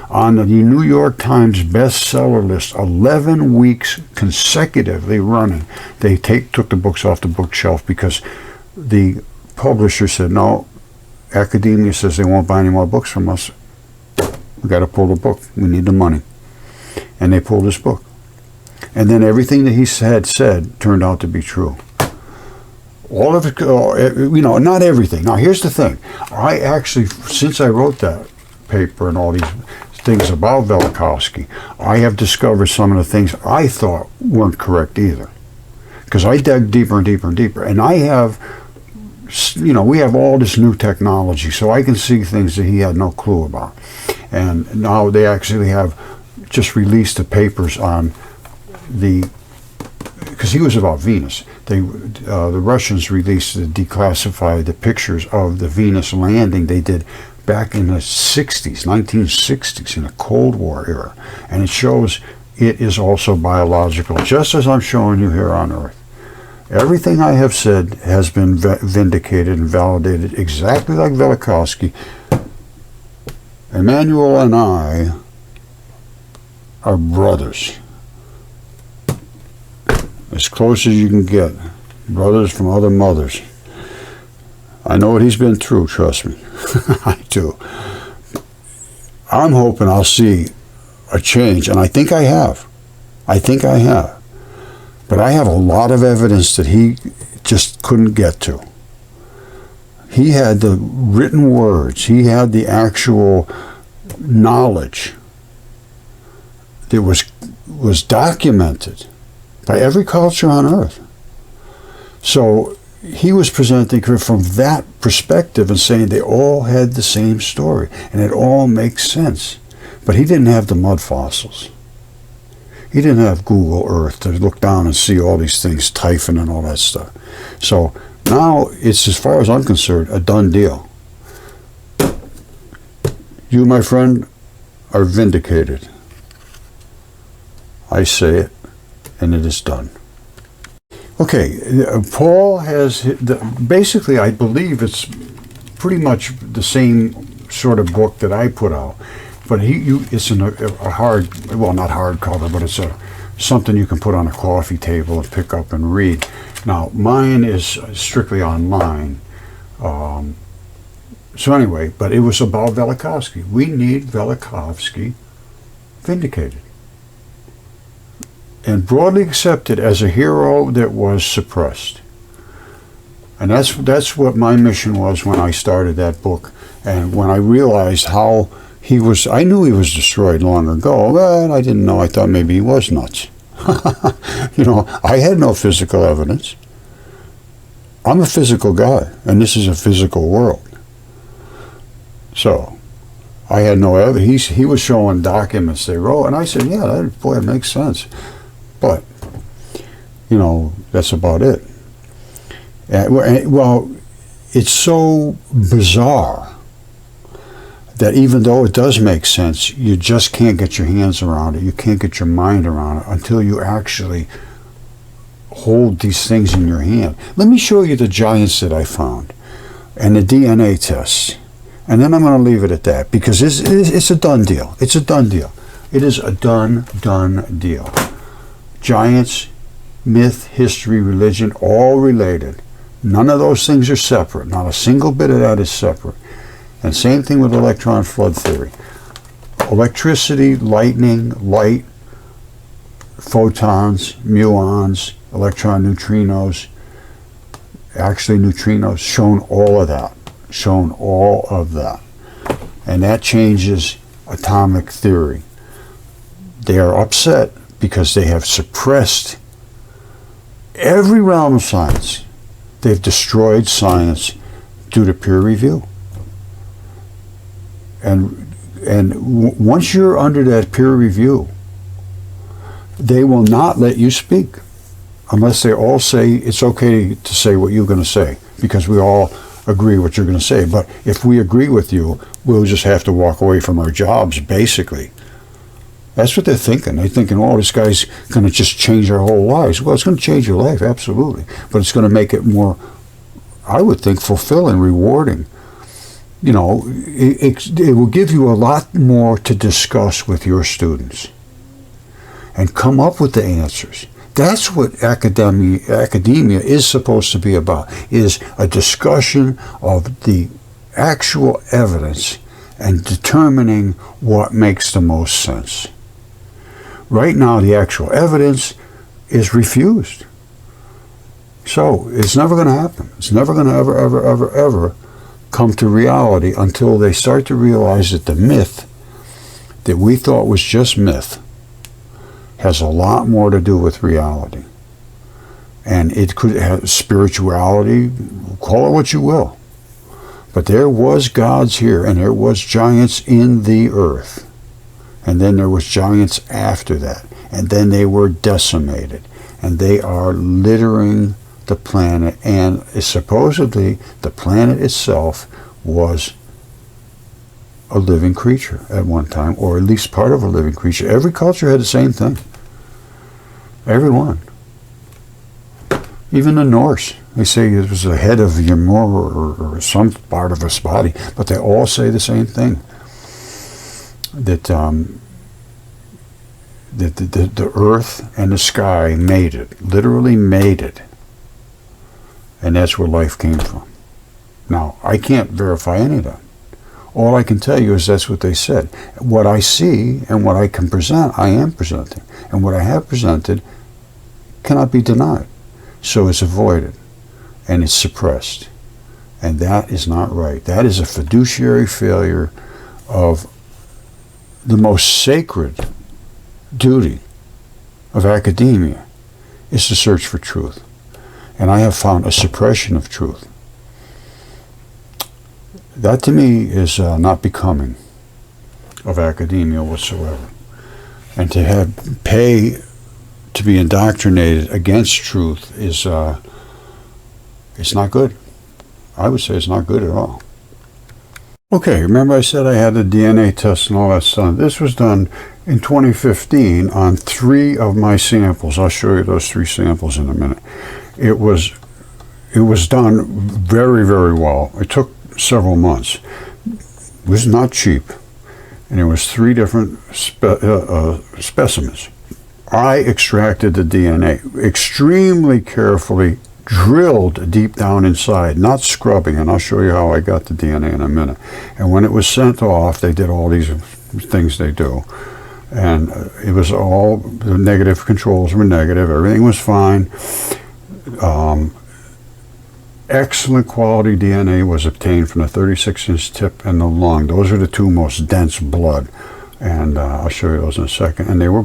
on the New York Times bestseller list 11 weeks consecutively running. They took the books off the bookshelf because the publisher said, no, academia says they won't buy any more books from us. We got to pull the book. We need the money. And they pulled his book. And then everything that he had said turned out to be true. All of it, not everything. Now, here's the thing. I actually, since I wrote that paper and all these things about Velikovsky, I have discovered some of the things I thought weren't correct either. Because I dug deeper and deeper and deeper. And I have, we have all this new technology, so I can see things that he had no clue about. And now they actually have just released the papers on because he was about Venus. The Russians released, declassified the pictures of the Venus landing they did back in the 60s, 1960s, in the Cold War era. And it shows it is also biological, just as I'm showing you here on Earth. Everything I have said has been vindicated and validated exactly like Velikovsky. Emmanuel and I are brothers. As close as you can get. Brothers from other mothers. I know what he's been through, trust me. I do. I'm hoping I'll see a change, and I think I have. But I have a lot of evidence that he just couldn't get to. He had the written words. He had the actual knowledge that was documented by every culture on Earth. So he was presenting from that perspective and saying they all had the same story and it all makes sense. But he didn't have the mud fossils. He didn't have Google Earth to look down and see all these things, typhon and all that stuff. So now it's, as far as I'm concerned, a done deal. You, my friend, are vindicated. I say it, and it is done. Okay, Paul has, basically I believe it's pretty much the same sort of book that I put out, but it's in a hard, well, not hardcover, but it's something you can put on a coffee table and pick up and read. Now, mine is strictly online. So anyway, but it was about Velikovsky. We need Velikovsky vindicated and broadly accepted as a hero that was suppressed. And that's what my mission was when I started that book. And when I realized how I knew he was destroyed long ago, but I didn't know. I thought maybe he was nuts. I had no physical evidence. I'm a physical guy, and this is a physical world. So I had no evidence. He was showing documents they wrote, and I said, yeah, that makes sense. But, that's about it. Well, it's so bizarre that even though it does make sense, you just can't get your hands around it. You can't get your mind around it until you actually hold these things in your hand. Let me show you the giants that I found and the DNA tests. And then I'm going to leave it at that, because it's a done deal. It's a done deal. It is a done deal. Giants, myth, history, religion, all related. None of those things are separate. Not a single bit of that is separate. And same thing with electron flood theory. Electricity, lightning, light, photons, muons, electron neutrinos, actually neutrinos, shown all of that. Shown all of that. And that changes atomic theory. They are upset because they have suppressed every realm of science. They've destroyed science due to peer review. And once you're under that peer review, they will not let you speak unless they all say it's okay to say what you're going to say, because we all agree what you're going to say. But if we agree with you, we'll just have to walk away from our jobs, basically. That's what they're thinking. They're thinking, oh, this guy's going to just change our whole lives. Well, it's going to change your life, absolutely. But it's going to make it more, I would think, fulfilling, rewarding. You know, it will give you a lot more to discuss with your students and come up with the answers. That's what academia is supposed to be about, is a discussion of the actual evidence and determining what makes the most sense. Right now, the actual evidence is refused. So it's never going to happen. It's never going to ever come to reality until they start to realize that the myth that we thought was just myth has a lot more to do with reality. And it could have spirituality, call it what you will. But there was gods here, and there was giants in the earth. And then there was giants after that. And then they were decimated. And they are littering the planet. And supposedly the planet itself was a living creature at one time, or at least part of a living creature. Every culture had the same thing. Every one. Even the Norse, they say it was the head of Ymir or some part of his body, but they all say the same thing. That the earth and the sky made it, literally made it. And that's where life came from. Now, I can't verify any of that. All I can tell you is that's what they said. What I see and what I can present, I am presenting. And what I have presented cannot be denied. So it's avoided and it's suppressed. And that is not right. That is a fiduciary failure of the most sacred duty of academia, is to search for truth. And I have found a suppression of truth. That to me is not becoming of academia whatsoever. And to have pay to be indoctrinated against truth is it's not good. I would say it's not good at all. Okay, remember I said I had a DNA test and all that stuff. This was done in 2015 on 3 of my samples. I'll show you those 3 samples in a minute. It was done very, very well. It took several months. It was not cheap. And there was 3 different specimens. I extracted the DNA extremely carefully, drilled deep down inside, not scrubbing, and I'll show you how I got the DNA in a minute. And when it was sent off, they did all these things they do. And it was all, the negative controls were negative, everything was fine. Excellent quality DNA was obtained from the 36-inch tip and the lung. Those are the 2 most dense blood. And I'll show you those in a second. And they were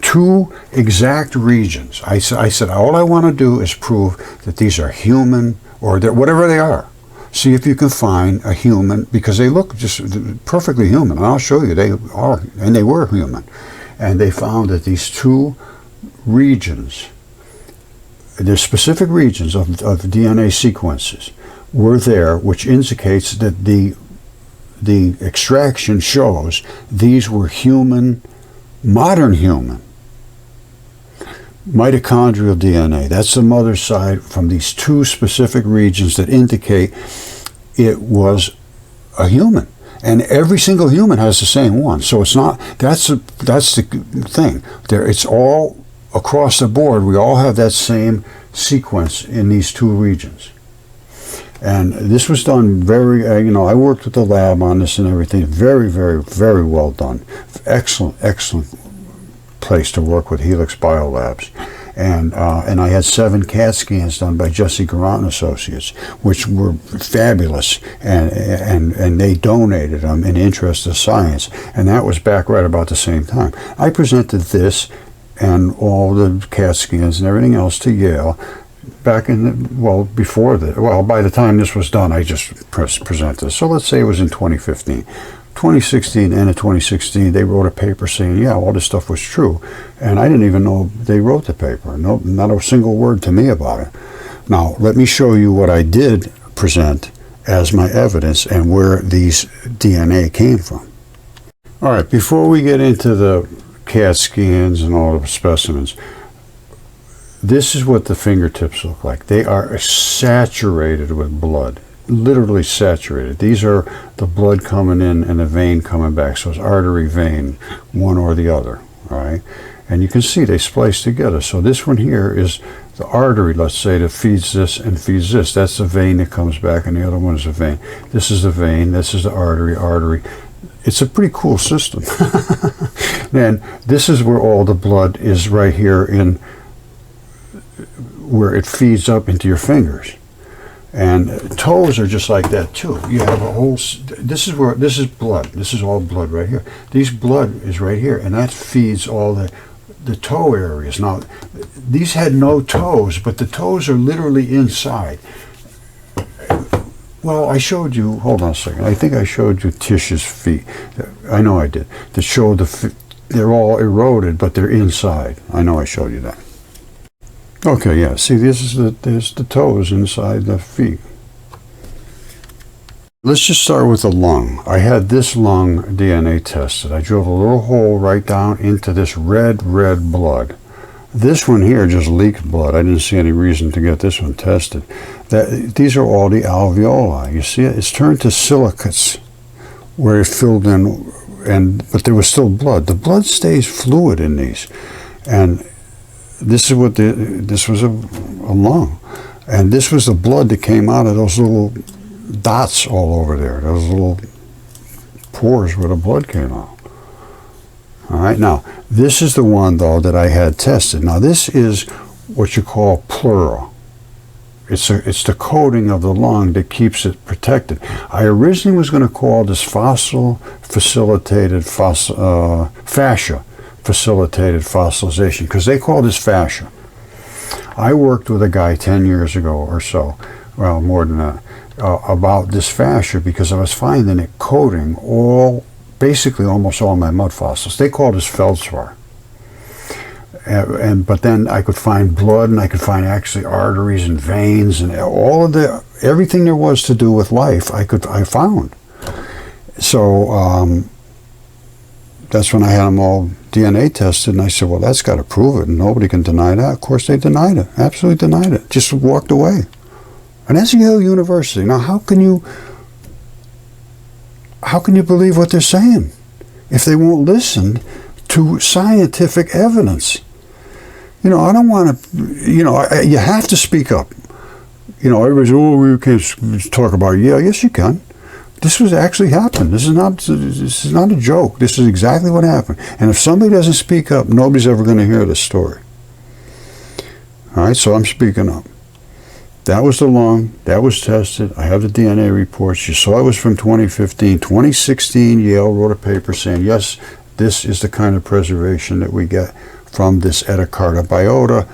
2 exact regions. I said, all I want to do is prove that these are human, or whatever they are. See if you can find a human, because they look just perfectly human. And I'll show you, they are, and they were human. And they found that these 2 regions, there's specific regions of DNA sequences were there, which indicates that the the extraction shows these were human, modern human, mitochondrial DNA. That's the mother side from these two specific regions that indicate it was a human. And every single human has the same one. So it's not, that's the thing. It's all across the board. We all have that same sequence in these two regions. And this was done very, I worked with the lab on this and everything. Very, very, very well done. Excellent, excellent place to work with Helix Biolabs. And I had 7 CAT scans done by Jesse Garant and Associates, which were fabulous, and they donated them in the interest of science, and that was back right about the same time. I presented this and all the CAT scans and everything else to Yale back in by the time this was done, I just presented this. So let's say it was in 2015. 2016, end of 2016, they wrote a paper saying, yeah, all this stuff was true. And I didn't even know they wrote the paper. No, not a single word to me about it. Now, let me show you what I did present as my evidence and where these DNA came from. All right, before we get into the CAT scans and all the specimens, this is what the fingertips look like. They are saturated with blood. Literally saturated. These are the blood coming in and the vein coming back. So it's artery, vein, one or the other. All right, and you can see they splice together. So this one here is the artery, let's say, that feeds this and feeds this. That's the vein that comes back, and the other one is the vein. This is the vein. This is the artery. It's a pretty cool system. And this is where all the blood is, right here, in where it feeds up into your fingers. And toes are just like that too. You have a whole, this is blood. This is all blood right here. These blood is right here, and that feeds all the toe areas. Now, these had no toes, but the toes are literally inside. Well, I showed you, hold on a second, I think I showed you Tish's feet. I know I did. That showed they're all eroded, but they're inside. I know I showed you that. Okay, yeah, see, there's the toes inside the feet. Let's just start with the lung. I had this lung DNA tested. I drilled a little hole right down into this red blood. This one here just leaked blood. I didn't see any reason to get this one tested. These are all the alveoli. You see it? It's turned to silicates where it filled in, but there was still blood. The blood stays fluid in these. And this is what this was a lung, and this was the blood that came out of those little dots all over there, those little pores where the blood came out. All right, now this is the one though that I had tested. Now this is what you call pleura. It's the coating of the lung that keeps it protected. I originally was going to call this fossil facilitated fascia. Facilitated fossilization, because they call this fascia. I worked with a guy 10 years ago or so, well, more than that, about this fascia, because I was finding it coating basically almost all my mud fossils. They call this feldspar. But then I could find blood, and I could find actually arteries and veins, and everything there was to do with life I found. So that's when I had them all DNA tested, and I said, well, that's got to prove it, and nobody can deny that. Of course they denied it, absolutely denied it, just walked away. And that's Yale University. Now how can you believe what they're saying if they won't listen to scientific evidence? I don't want to, you have to speak up. Everybody's, we can't talk about Yale. Yes, you can. This was actually happened. This is not a joke. This is exactly what happened. And if somebody doesn't speak up, nobody's ever going to hear this story. All right, so I'm speaking up. That was the lung. That was tested. I have the DNA reports. You saw it was from 2015. 2016, Yale wrote a paper saying, yes, this is the kind of preservation that we get from this Ediacara Biota,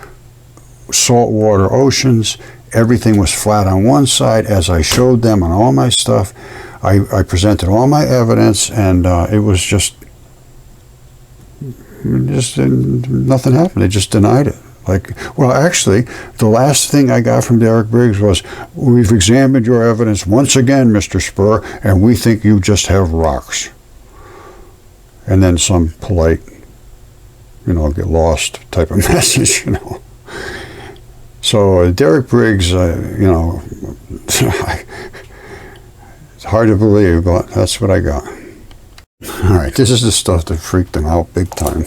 saltwater oceans. Everything was flat on one side, as I showed them on all my stuff. I presented all my evidence, and it was just nothing happened. They just denied it. Like, well, actually, the last thing I got from Derek Briggs was, we've examined your evidence once again, Mr. Spur, and we think you just have rocks. And then some polite, get lost type of message, So Derek Briggs, it's hard to believe, but that's what I got. All right, this is the stuff that freaked them out big time.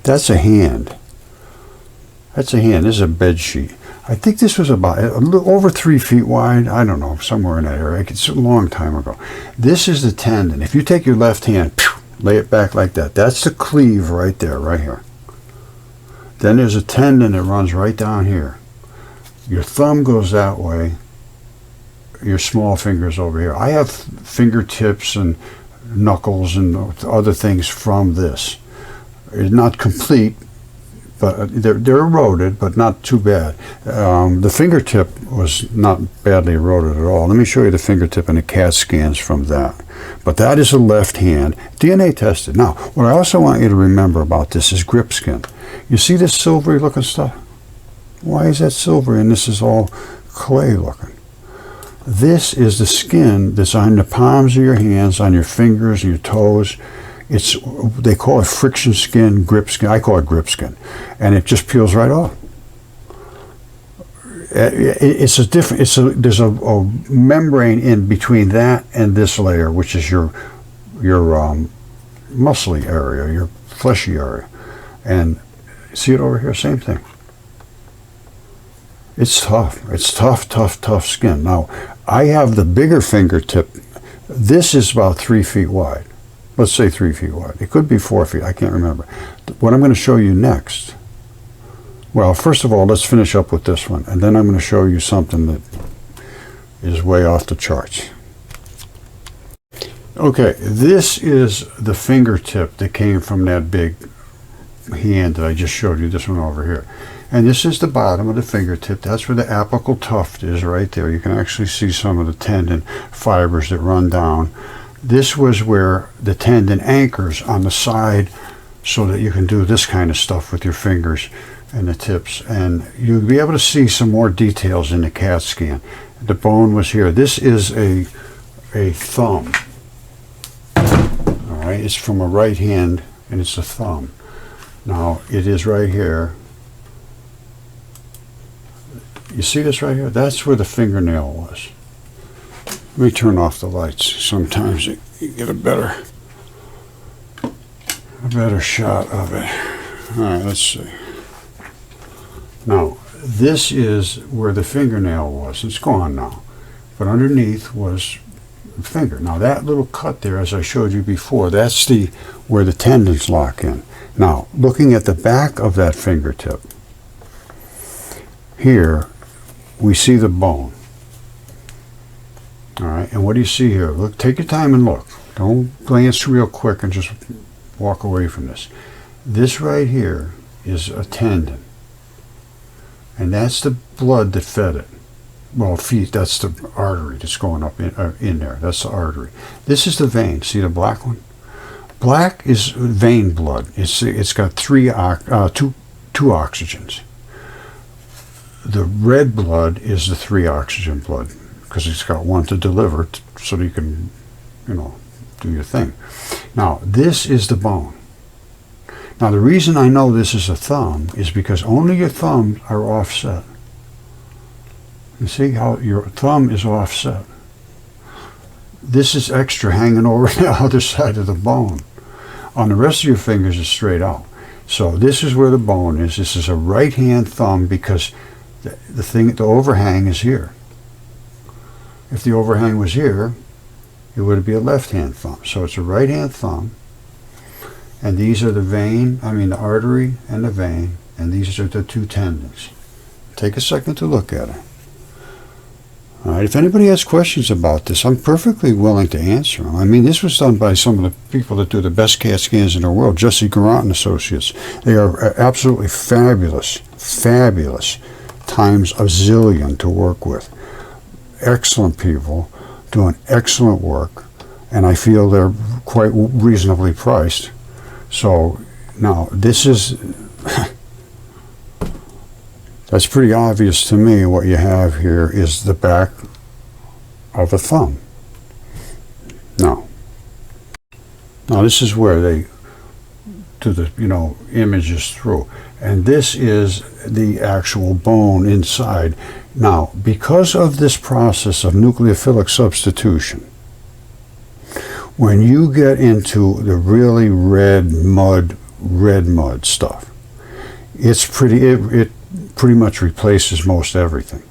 That's a hand. That's a hand. This is a bed sheet. I think this was about a little over 3 feet wide. I don't know, somewhere in that area. It's a long time ago. This is the tendon. If you take your left hand, lay it back like that. That's the cleave right there, right here. Then there's a tendon that runs right down here. Your thumb goes that way. Your small finger's over here. I have fingertips and knuckles and other things from this. It's not complete, but they're eroded, but not too bad. The fingertip was not badly eroded at all. Let me show you the fingertip and the CAT scans from that. But that is a left hand, DNA tested. Now, what I also want you to remember about this is grip skin. You see this silvery looking stuff? Why is that silvery and this is all clay looking? This is the skin that's on the palms of your hands, on your fingers, your toes. They call it friction skin, grip skin. I call it grip skin, and it just peels right off. There's a membrane in between that and this layer, which is your muscly area, your fleshy area, and see it over here, same thing. It's tough. It's tough skin. Now, I have the bigger fingertip. This is about 3 feet wide. Let's say 3 feet wide. It could be 4 feet. I can't remember. What I'm going to show you next. Well, first of all, let's finish up with this one, and then I'm going to show you something that is way off the charts. Okay, this is the fingertip that came from that big hand that I just showed you, this one over here. And this is the bottom of the fingertip. That's where the apical tuft is right there. You can actually see some of the tendon fibers that run down. This was where the tendon anchors on the side so that you can do this kind of stuff with your fingers and the tips. And you'll be able to see some more details in the CAT scan. The bone was here. This is a thumb. All right, it's from a right hand and it's a thumb. Now, it is right here. You see this right here? That's where the fingernail was. Let me turn off the lights. Sometimes you get a better shot of it. All right, let's see. Now, this is where the fingernail was. It's gone now. But underneath was the finger. Now, that little cut there, as I showed you before, that's where the tendons lock in. Now, looking at the back of that fingertip, here, we see the bone. All right, and what do you see here? Look, take your time and look. Don't glance real quick and just walk away from this. This right here is a tendon, and that's the blood that fed it. Well, that's the artery that's going up in there. That's the artery. This is the vein. See the black one? Black is vein blood. It's got two oxygens. The red blood is the 3 oxygen blood because it's got one to deliver so that you can, do your thing. Now, this is the bone. Now, the reason I know this is a thumb is because only your thumbs are offset. You see how your thumb is offset? This is extra hanging over the other side of the bone. On the rest of your fingers, it's straight out. So this is where the bone is. This is a right-hand thumb because the overhang is here. If the overhang was here, it would be a left-hand thumb. So it's a right-hand thumb, and these are the artery and the vein, and these are the 2 tendons. Take a second to look at it. All right, if anybody has questions about this, I'm perfectly willing to answer them. This was done by some of the people that do the best CAT scans in the world, Jesse Garant and Associates. They are absolutely fabulous times a zillion to work with. Excellent people doing excellent work, and I feel they're quite reasonably priced. So now this is That's pretty obvious to me. What you have here is the back of a thumb. Now this is where they do the, images through. And this is the actual bone inside. Now, because of this process of nucleophilic substitution, when you get into the really red mud stuff, it pretty much replaces most everything.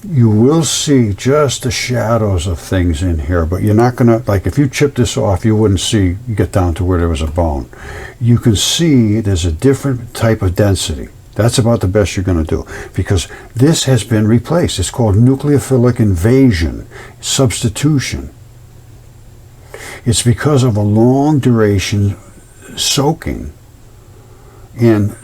You will see just the shadows of things in here, but you're not gonna, like if you chip this off, you wouldn't see, you get down to where there was a bone. You can see there's a different type of density. That's about the best you're gonna do, because this has been replaced. It's called nucleophilic invasion, substitution. It's because of a long duration soaking in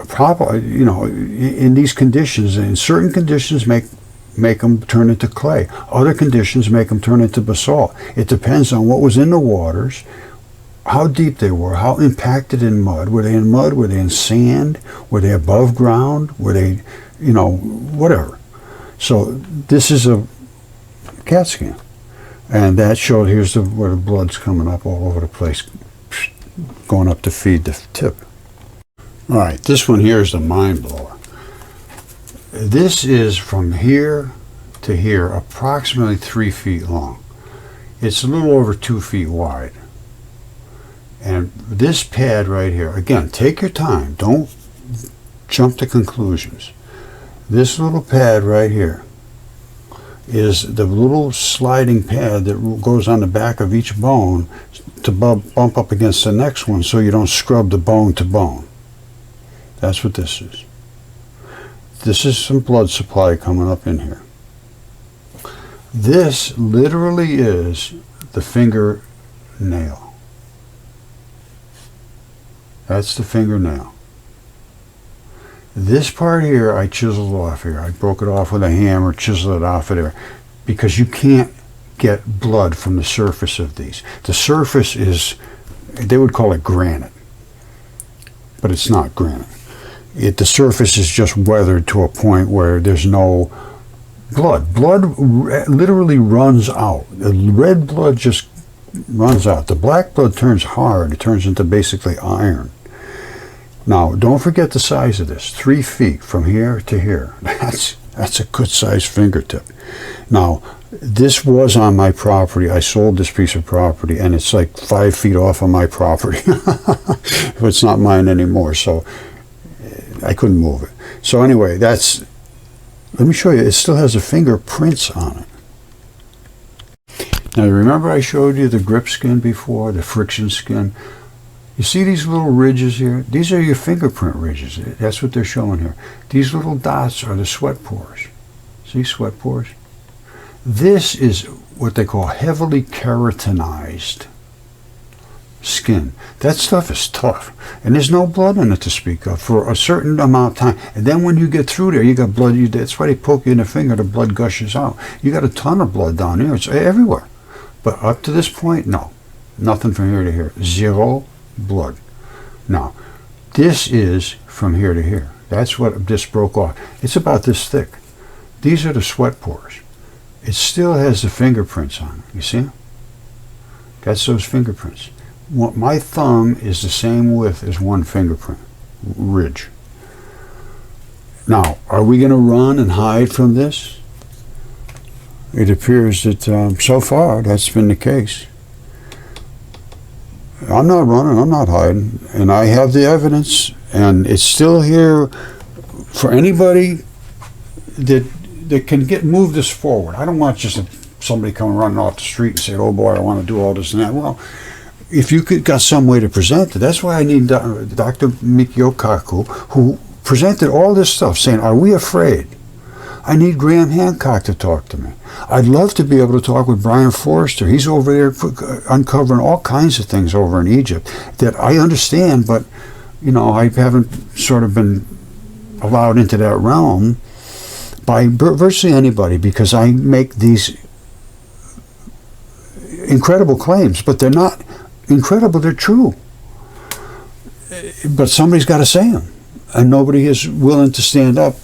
proper, in these conditions. In certain conditions make them turn into clay. Other conditions make them turn into basalt. It depends on what was in the waters, how deep they were, how impacted in mud. Were they in mud? Were they in sand? Were they above ground? Were they, whatever. So this is a CAT scan. And that showed, here's where the blood's coming up all over the place, going up to feed the tip. All right, this one here is the mind blower. This is from here to here, approximately 3 feet long. It's a little over 2 feet wide. And this pad right here, again, take your time. Don't jump to conclusions. This little pad right here is the little sliding pad that goes on the back of each bone to bump up against the next one so you don't scrub the bone to bone. That's what this is. This is some blood supply coming up in here. This literally is the fingernail. That's the fingernail. This part here I chiseled off here. I broke it off with a hammer, chiseled it off of there, because you can't get blood from the surface of these. The surface is, they would call it granite, but it's not granite. The surface is just weathered to a point where there's no blood. Blood literally runs out. The red blood just runs out. The black blood turns hard. It turns into basically iron. Now, don't forget the size of this. 3 feet from here to here. That's a good sized fingertip. Now, this was on my property. I sold this piece of property, and it's like 5 feet off of my property. It's not mine anymore, so I couldn't move it. So anyway, let me show you. It still has the fingerprints on it. Now, you remember I showed you the grip skin before, the friction skin? You see these little ridges here? These are your fingerprint ridges. That's what they're showing here. These little dots are the sweat pores. See, sweat pores? This is what they call heavily keratinized skin. That stuff is tough, and there's no blood in it to speak of for a certain amount of time. And then when you get through there, you got blood. That's why they poke you in the finger. The blood gushes out. You got a ton of blood down here. It's everywhere. But up to this point, no, nothing from here to here. Zero blood. Now, this is from here to here. That's what this broke off. It's about this thick. These are the sweat pores. It still has the fingerprints on it. You see? That's those fingerprints. My thumb is the same width as one fingerprint ridge. Now, are we going to run and hide from this? It appears that so far that's been the case. I'm not running, I'm not hiding, and I have the evidence, and it's still here for anybody that can move this forward. I don't want just somebody coming running off the street and saying, oh boy, I want to do all this and that. Well, if you got some way to present it, that's why I need Dr. Michio Kaku, who presented all this stuff, saying, are we afraid? I need Graham Hancock to talk to me. I'd love to be able to talk with Brian Forrester. He's over there uncovering all kinds of things over in Egypt that I understand, but I haven't sort of been allowed into that realm by virtually anybody, because I make these incredible claims, but they're not incredible, they're true. But somebody's got to say them. and nobody is willing to stand up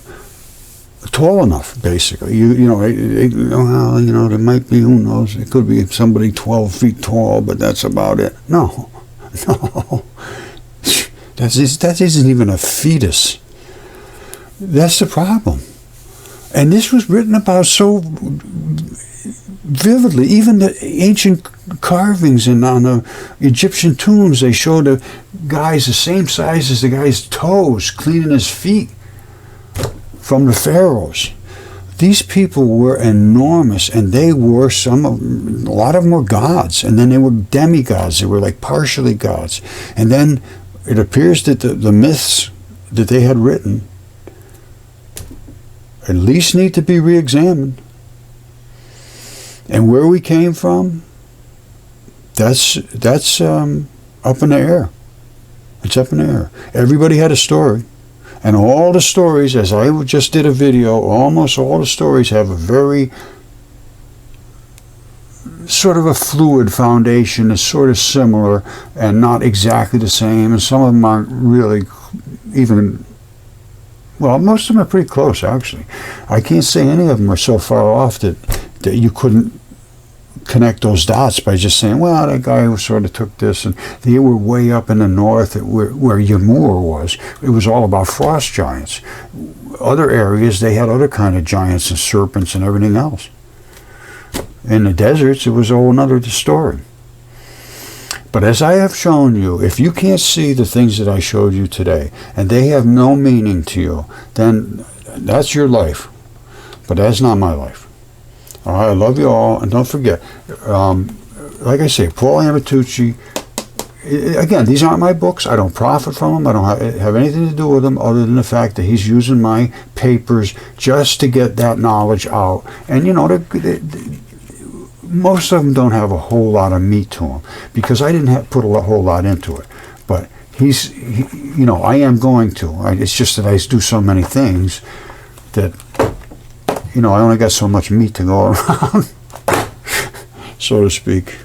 tall enough, basically. Well, there might be, who knows, it could be somebody 12 feet tall, but that's about it. No. That isn't even a fetus. That's the problem. And this was written about so vividly. Even the ancient carvings on the Egyptian tombs, they showed the guys the same size as the guy's toes, cleaning his feet from the pharaohs. These people were enormous, and they were a lot of them were gods, and then they were demigods. They were like partially gods. And then it appears that the myths that they had written at least need to be re-examined. And where we came from, that's up in the air. It's up in the air. Everybody had a story. And all the stories, as I just did a video, almost all the stories have a very sort of a fluid foundation. It's sort of similar and not exactly the same. And some of them aren't really even, well, most of them are pretty close, actually. I can't say any of them are so far off that you couldn't connect those dots by just saying, well, that guy who sort of took this, and they were way up in the north where Ymir was. It was all about frost giants. Other areas, they had other kind of giants and serpents and everything else. In the deserts, it was a whole other story. But as I have shown you, if you can't see the things that I showed you today, and they have no meaning to you, then that's your life. But that's not my life. All right, I love you all, and don't forget, like I say, Paul Amatucci, again, these aren't my books. I don't profit from them. I don't have anything to do with them other than the fact that he's using my papers just to get that knowledge out. And, most of them don't have a whole lot of meat to them because I didn't put a whole lot into it. But I am going to. It's just that I do so many things that, I only got so much meat to go around, so to speak.